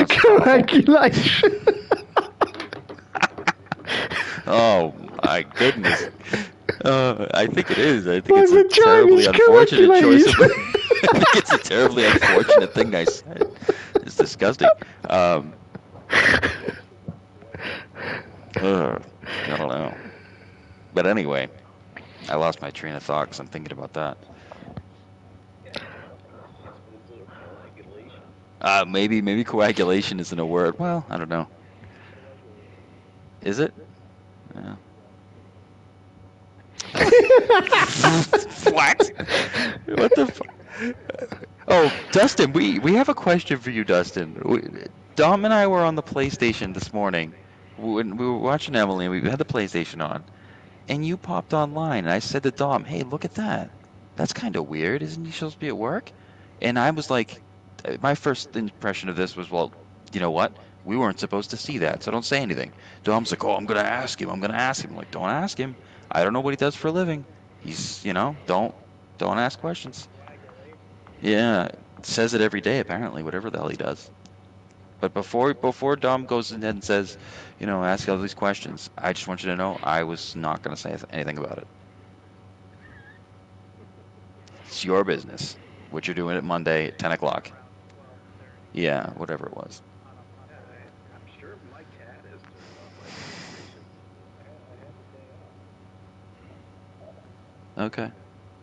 Coagulation. Oh my goodness. I think it is. I think it's a terribly unfortunate choice of I think it's a terribly unfortunate thing I said. It's disgusting. I don't know. But anyway, I lost my train of thought because I'm thinking about that. Maybe coagulation isn't a word. Well, I don't know. Is it? Yeah. What? What the fuck? Oh, Dustin, we have a question for you, Dustin. Dom and I were on the PlayStation this morning. When we were watching Emily, and we had the PlayStation on, and you popped online, and I said to Dom, "Hey, look at that. That's kind of weird. Isn't he supposed to be at work?" And I was like, my first impression of this was, well, you know what? We weren't supposed to see that, so don't say anything. Dom's like, "Oh, I'm gonna ask him. I'm like, "Don't ask him. I don't know what he does for a living. He's, don't ask questions." Yeah, says it every day apparently, whatever the hell he does. But before Dom goes ahead and says, ask all these questions, I just want you to know I was not gonna say anything about it. It's your business. What you're doing at Monday at 10 o'clock. Yeah, whatever it was. I'm sure my cat has turned off my Okay.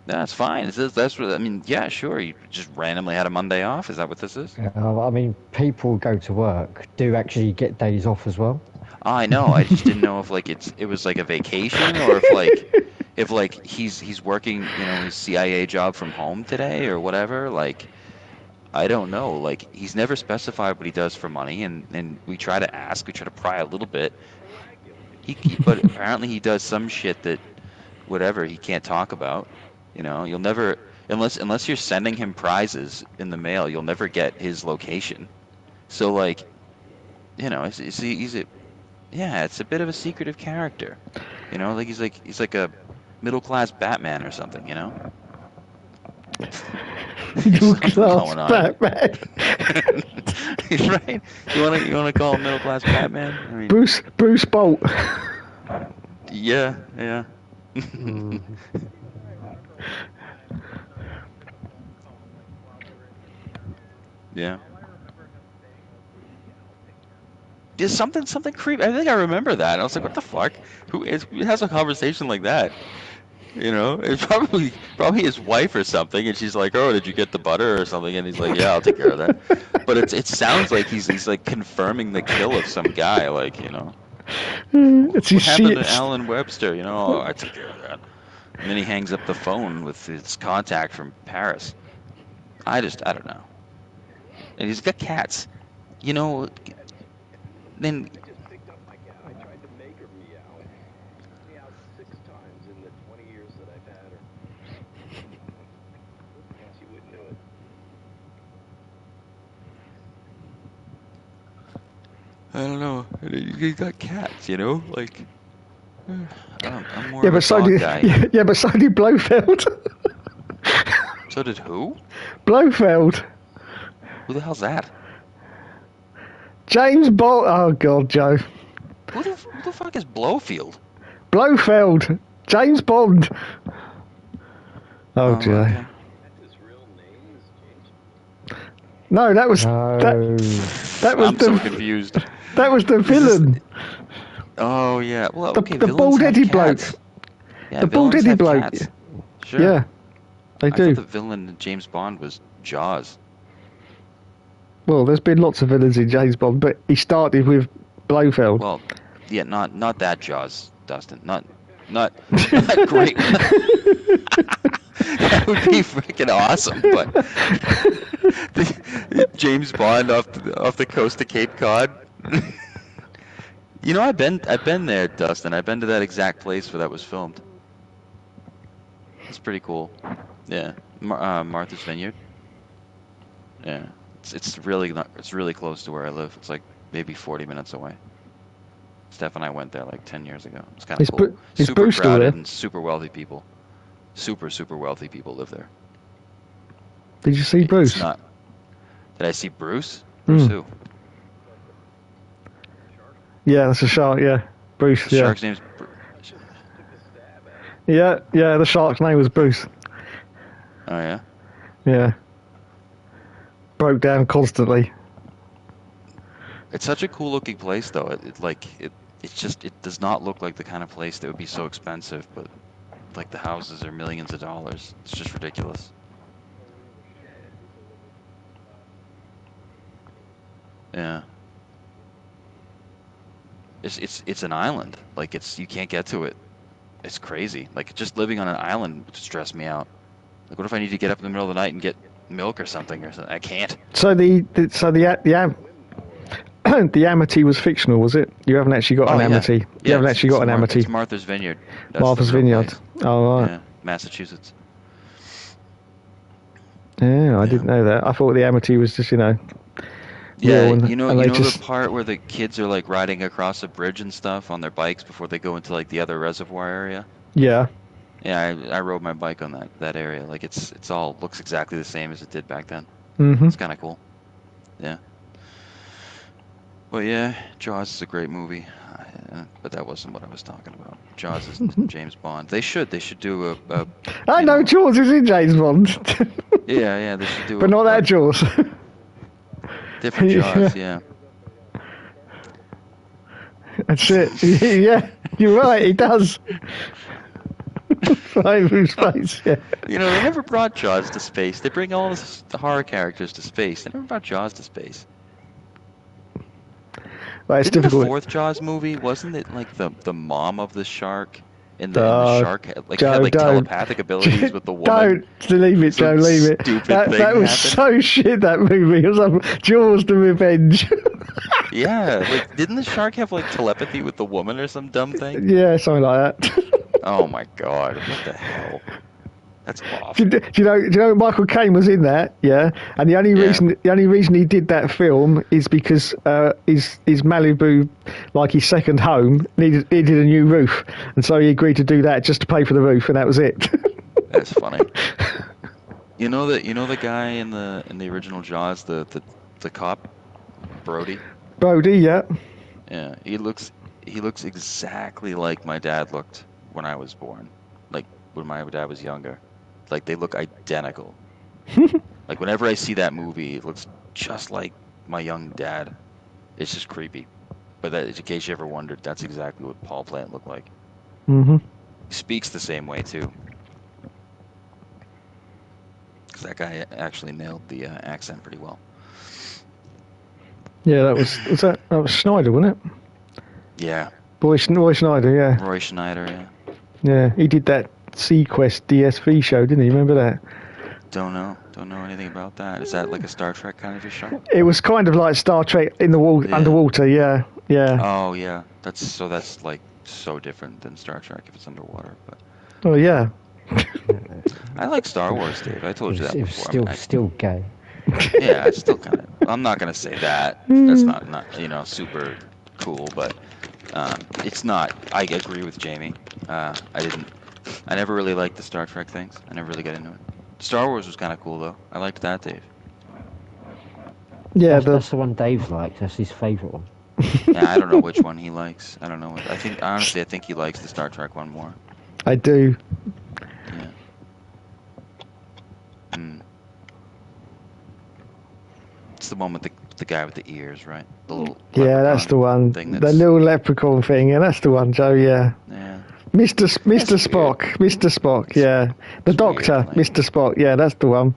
That's fine. That's what I mean. Yeah, sure. You just randomly had a Monday off. Is that what this is? I mean, people go to work, do actually get days off as well. I know. I just didn't know if it was like a vacation or if he's working, his CIA job from home today or whatever. Like, I don't know. Like, he's never specified what he does for money, and we try to ask, we try to pry a little bit. But apparently he does some shit that whatever he can't talk about. You'll never, unless you're sending him prizes in the mail, you'll never get his location. So it's a bit of a secretive character. Like he's like a middle class Batman or something. Middle class Batman. Right? You wanna call him middle class Batman? I mean, Bruce Bolt. Yeah. Yeah. There's something creepy. I think I remember that. I was like, what the fuck? Who has a conversation like that? It's probably his wife or something, and she's like, "Oh, did you get the butter or something?" And he's like, "Yeah, I'll take care of that." But it sounds like he's like confirming the kill of some guy, like what happened to Alan Webster? Oh, I took care of that. And then he hangs up the phone with his contact from Paris. I don't know. And he's got cats. Then. I just picked up my cat. I tried to make her meow. Meowed 6 times in the 20 years that I've had her. She wouldn't do it. I don't know. You got cats, like. I'm more Yeah, of but a dog guy. Yeah, but so did Blofeld. So did who? Blofeld. Who the hell's that? James Bond. Oh God, Joe. Who the fuck is Blofeld? Blofeld. James Bond. Oh, Joe. Okay. His real name is James. No, that was that was I'm so confused. That was the villain. Oh yeah. Well, okay. The bald-headed bloke. Yeah, the bald-headed bloke. Cats. Sure. Yeah, they do. I thought the villain in James Bond was Jaws. Well, there's been lots of villains in James Bond, but he started with Blofeld. Well, yeah, not that Jaws, Dustin. Not great. That would be freaking awesome, but James Bond off the coast of Cape Cod. You know, I've been there, Dustin. I've been to that exact place where that was filmed. It's pretty cool. Yeah, Martha's Vineyard. Yeah, it's really close to where I live. It's like maybe 40 minutes away. Steph and I went there like 10 years ago. It's kind of cool. Is Super Bruce still crowded there? and super wealthy people. Super wealthy people live there. Did you see Bruce? It's not. Did I see Bruce? Bruce who? Yeah, that's a shark. Yeah, Bruce. The yeah. shark's name's Bruce. Yeah. The shark's name was Bruce. Oh yeah. Yeah. Broke down constantly. It's such a cool looking place though. It does not look like the kind of place that would be so expensive, but like the houses are millions of dollars. It's just ridiculous. Yeah. It's an island. Like you can't get to it. It's crazy. Like just living on an island would stress me out. Like what if I need to get up in the middle of the night and get milk or something? I can't. So the Amity was fictional, was it? You haven't actually got an Amity. You haven't actually got an Amity. It's Martha's Vineyard. That's Martha's the real Vineyard. place. Oh right. Yeah, Massachusetts. Yeah, I didn't know that. I thought the Amity was just Yeah, real you know just... the part where the kids are like riding across a bridge and stuff on their bikes before they go into like the other reservoir area. Yeah. Yeah, I rode my bike on that area. Like it's all looks exactly the same as it did back then. Mm-hmm. It's kind of cool. Yeah. But yeah, Jaws is a great movie. But that wasn't what I was talking about. Jaws is James Bond. They should do a I know Jaws is in James Bond. yeah, they should do but not that Jaws. Different Jaws, yeah. That's it. Yeah, you're right, he does. Flying through space, yeah. You know, they never brought Jaws to space. They bring all the horror characters to space. They never brought Jaws to space. Well, it's Didn't difficult. the fourth Jaws movie, wasn't it like the mom of the shark? And the shark had telepathic abilities with the woman. Don't leave it, Joe. Leave it. That was so shit. That movie. It was like Jaws: The Revenge. Yeah, like didn't the shark have like telepathy with the woman or some dumb thing? Yeah, something like that. Oh my god! What the hell? That's awful. Do you know Michael Caine was in that? Yeah, and the only reason he did that film is because his Malibu, like his second home, needed a new roof, and so he agreed to do that just to pay for the roof, and that was it. That's funny. You know the guy in the original Jaws, the cop, Brody. Brody, yeah. Yeah, he looks exactly like my dad looked when I was born, like when my dad was younger. Like they look identical. Like whenever I see that movie, it looks just like my young dad. It's just creepy. But that, in case you ever wondered, that's exactly what Paul Plant looked like. Mm-hmm. He speaks the same way too. Because that guy actually nailed the accent pretty well. Yeah, that was Schneider, wasn't it? Yeah. Roy Schneider, yeah. Roy Schneider, yeah. Yeah, he did that Sequest DSV show, didn't he? Remember that? Don't know anything about that. Is that like a Star Trek kind of a show? It was kind of like Star Trek in the underwater, yeah. Oh yeah, that's like so different than Star Trek if it's underwater. But oh yeah. I like Star Wars, Dave. I told you that before. Still gay. Yeah, it's still kind of. I'm not gonna say that. That's not super cool, but it's not. I agree with Jamie. I never really liked the Star Trek things. I never really got into it. Star Wars was kind of cool though. I liked that, Dave. Yeah, that's the one Dave likes. That's his favourite one. Yeah, I don't know which one he likes. I don't know. I think he likes the Star Trek one more. I do. Yeah. It's the one with the guy with the ears, right? The little that's the one. The little leprechaun thing. Yeah, that's the one, Joe. Yeah. Yeah. Mr. Spock. Mr. Spock. Yeah. The Doctor. Mr. Spock. Yeah, that's the one.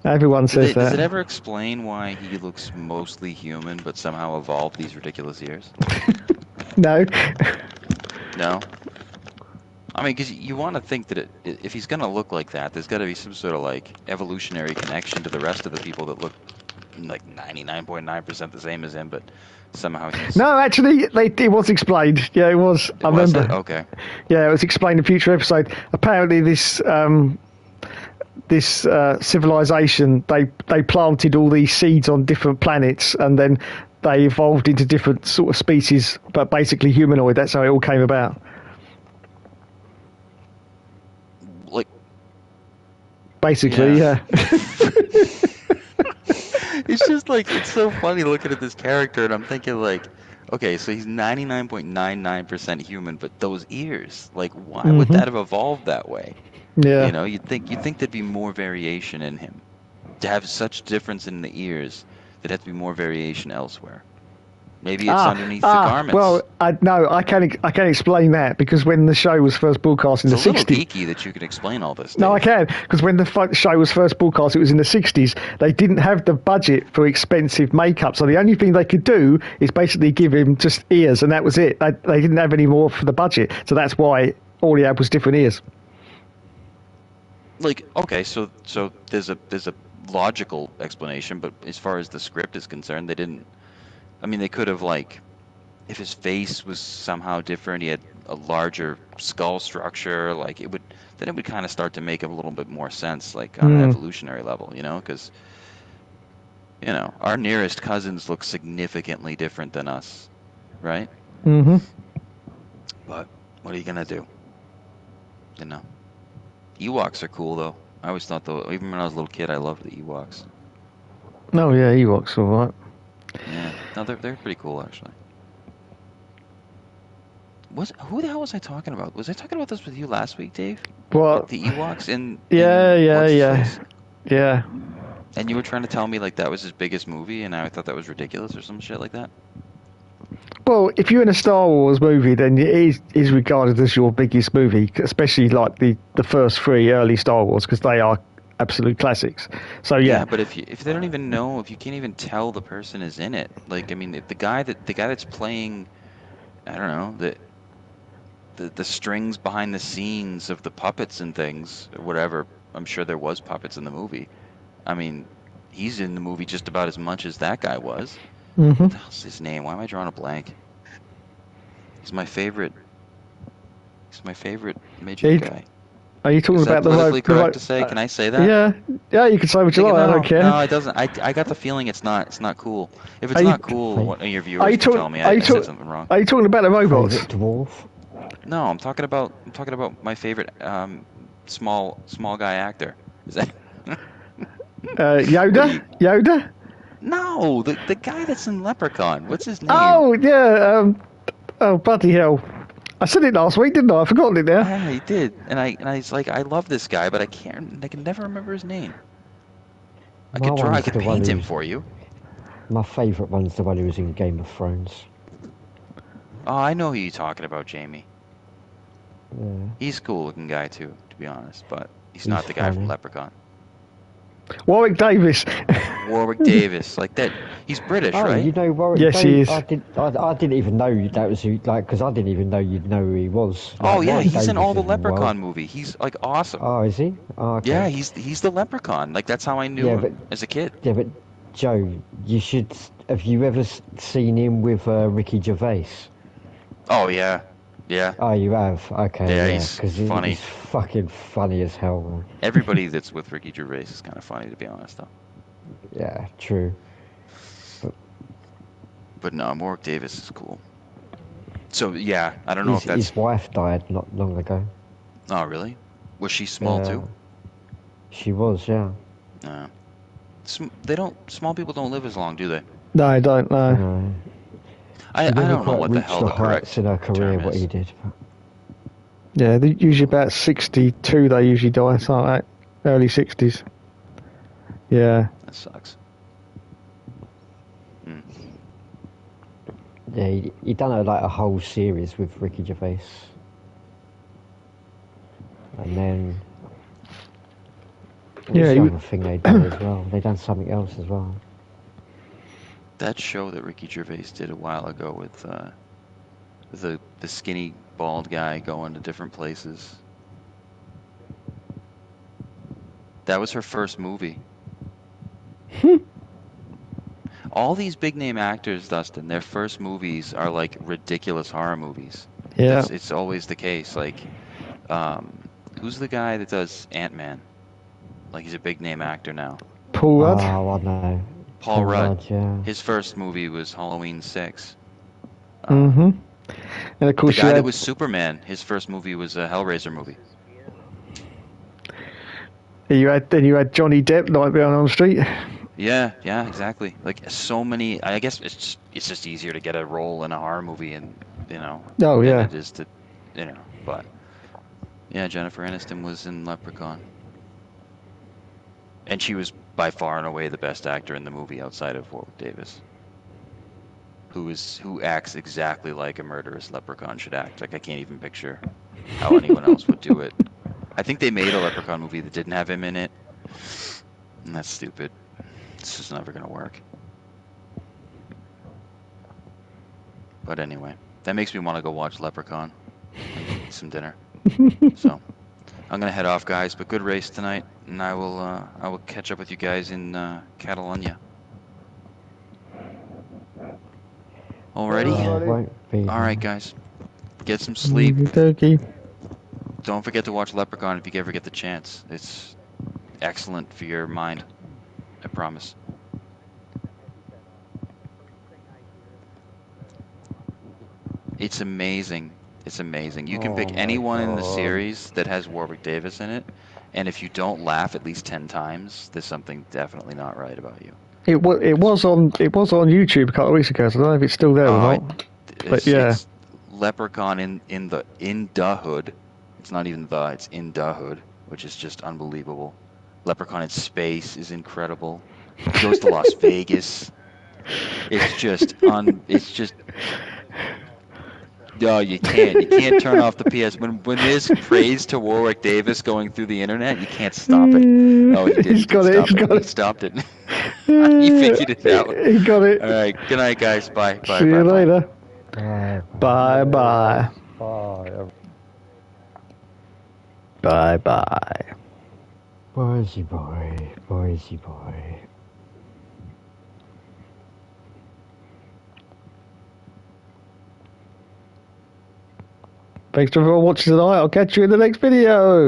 Everyone says Does that. it ever explain why he looks mostly human but somehow evolved these ridiculous ears? No. No? I mean, because you want to think that if he's going to look like that, there's got to be some sort of like evolutionary connection to the rest of the people that look like 99.9% the same as him, but somehow he's... No, actually, it was explained. Yeah, it was. I Was remember. it? Okay. Yeah, it was explained in a future episode. Apparently, this civilization, they planted all these seeds on different planets, and then they evolved into different sort of species, but basically humanoid. That's how it all came about. Like, Basically, yeah. It's just like, it's so funny looking at this character, and I'm thinking like, okay, so he's 99.99% human, but those ears, like, why would that have evolved that way? Yeah. You know, you'd think there'd be more variation in him. To have such difference in the ears, there'd have to be more variation elsewhere. Maybe it's underneath the garments. Well, I can explain that, because when the show was first broadcast in It's the a little 60s... geeky that you can explain all this. No, I Dave. can, because when the show was first broadcast, it was in the 60s. They didn't have the budget for expensive makeup, so the only thing they could do is basically give him just ears, and that was it. They didn't have any more for the budget, so that's why all he had was different ears. Like, okay, so there's a logical explanation, but as far as the script is concerned, they didn't. I mean, they could have, like, if his face was somehow different, he had a larger skull structure, like it would kind of start to make a little bit more sense, like on an evolutionary level, you know, because our nearest cousins look significantly different than us, right? Mm-hmm. But what are you gonna do? You know, Ewoks are cool though. I always thought though, even when I was a little kid, I loved the Ewoks. Oh yeah, Ewoks, all right. Yeah, no, they're pretty cool actually. Who the hell was I talking about? Was I talking about this with you last week, Dave? What? The Ewoks in Yeah. And you were trying to tell me like that was his biggest movie, and I thought that was ridiculous or some shit like that. Well, if you're in a Star Wars movie, then it is regarded as your biggest movie, especially like the first three early Star Wars, because they are absolute classics. So yeah. But if they don't even know, if you can't even tell the person is in it, like I mean, the guy that's playing, I don't know, the strings behind the scenes of the puppets and things, or whatever. I'm sure there was puppets in the movie. I mean, he's in the movie just about as much as that guy was. What the hell's his name? Why am I drawing a blank? He's my favorite. He's my favorite midget guy. Are you talking Is that about politically correct to say? Can I say that? Yeah, you can say what you like. I don't care. No, it doesn't. I got the feeling it's not cool. If it's not cool, one of your viewers can tell me I said something wrong. Are you talking about the robots? Dwarf. No, I'm talking about my favorite small guy actor. Is that Yoda? Yoda? No, the guy that's in Leprechaun. What's his name? Oh yeah. Oh bloody hell! I said it last week, didn't I? I've forgotten it now. Yeah, he did. And I was like, I love this guy, but I can never remember his name. I could paint him for you. My favourite one's the one who was in Game of Thrones. Oh, I know who you're talking about, Jamie. Yeah. He's a cool looking guy too, to be honest, but he's not the guy from Leprechaun. Warwick Davis. Warwick Davis, like that. He's British, right? You know Warwick Yes, he is. I didn't even know that was who, like, because I didn't even know you'd know who he was. Oh like, yeah, Warwick he's in all the Davis Leprechaun movie. He's like awesome. Oh, is he? Oh, okay. Yeah, he's the Leprechaun. Like that's how I knew him as a kid. Yeah, but Joe, you should. Have you ever seen him with Ricky Gervais? Oh yeah. Yeah. Oh, you have? Okay. Yeah, he's funny. He's fucking funny as hell, man. Everybody that's with Ricky Gervais is kind of funny, to be honest, though. Yeah, true. But no, Warwick Davis is cool. So yeah, I don't know if that's... His wife died not long ago. Oh, really? Was she small too? She was, yeah. No. Small people don't live as long, do they? No, I don't know. I don't know what the hell the correct in her career term what is. he did. Yeah, they're usually about 62. They usually die, something like that. Early 60s. Yeah. That sucks. Yeah, he done a whole series with Ricky Gervais, and then It Yeah, was he the w- other thing they done as well. They done something else as well. That show that Ricky Gervais did a while ago with the skinny bald guy going to different places. That was her first movie. All these big name actors, Dustin, their first movies are like ridiculous horror movies. yeah. It's always the case. Like, who's the guy that does Ant-Man? Like, he's a big name actor now. Paul Rudd. Oh, I know. Paul Rudd. Yeah. His first movie was Halloween 6. Mm-hmm. And of The course, guy you that had, was Superman, his first movie was a Hellraiser movie. you had Johnny Depp, Nightmare on Elm Street. Yeah, exactly. Like so many. I guess it's just easier to get a role in a horror movie, and Oh than yeah. it is to, But yeah, Jennifer Aniston was in Leprechaun, and she was by far and away the best actor in the movie outside of Warwick Davis, who acts exactly like a murderous leprechaun should act. Like I can't even picture how anyone else would do it. I think they made a Leprechaun movie that didn't have him in it, and that's stupid. It's just never gonna work. But anyway, that makes me want to go watch Leprechaun and eat some dinner. So I'm gonna head off, guys. But good race tonight, and I will catch up with you guys in Catalonia. Alrighty. Won't be All right, guys. Get some sleep. Okey-dokey. Don't forget to watch Leprechaun if you ever get the chance. It's excellent for your mind. I promise. It's amazing. It's amazing. You can Oh pick my anyone in the God. series that has Warwick Davis in it, and if you don't laugh at least 10 times, there's something definitely not right about you. It was on YouTube a couple of weeks ago. So I don't know if it's still there or not. But yeah, It's Leprechaun in the hood. It's not even it's in the hood, which is just unbelievable. Leprechaun in space is incredible. He goes to Las Vegas. It's just no, you can't turn off the PS. When there's praise to Warwick Davis going through the internet, you can't stop it. Oh, he did. He's got it. He stopped it. He figured it out. He got it. All right. Good night, guys. Bye. Bye. See bye, you bye. later. Bye. Bye bye. Bye. Bye bye. Boysy boy. Boysy boy. Thanks to everyone watching tonight. I'll catch you in the next video.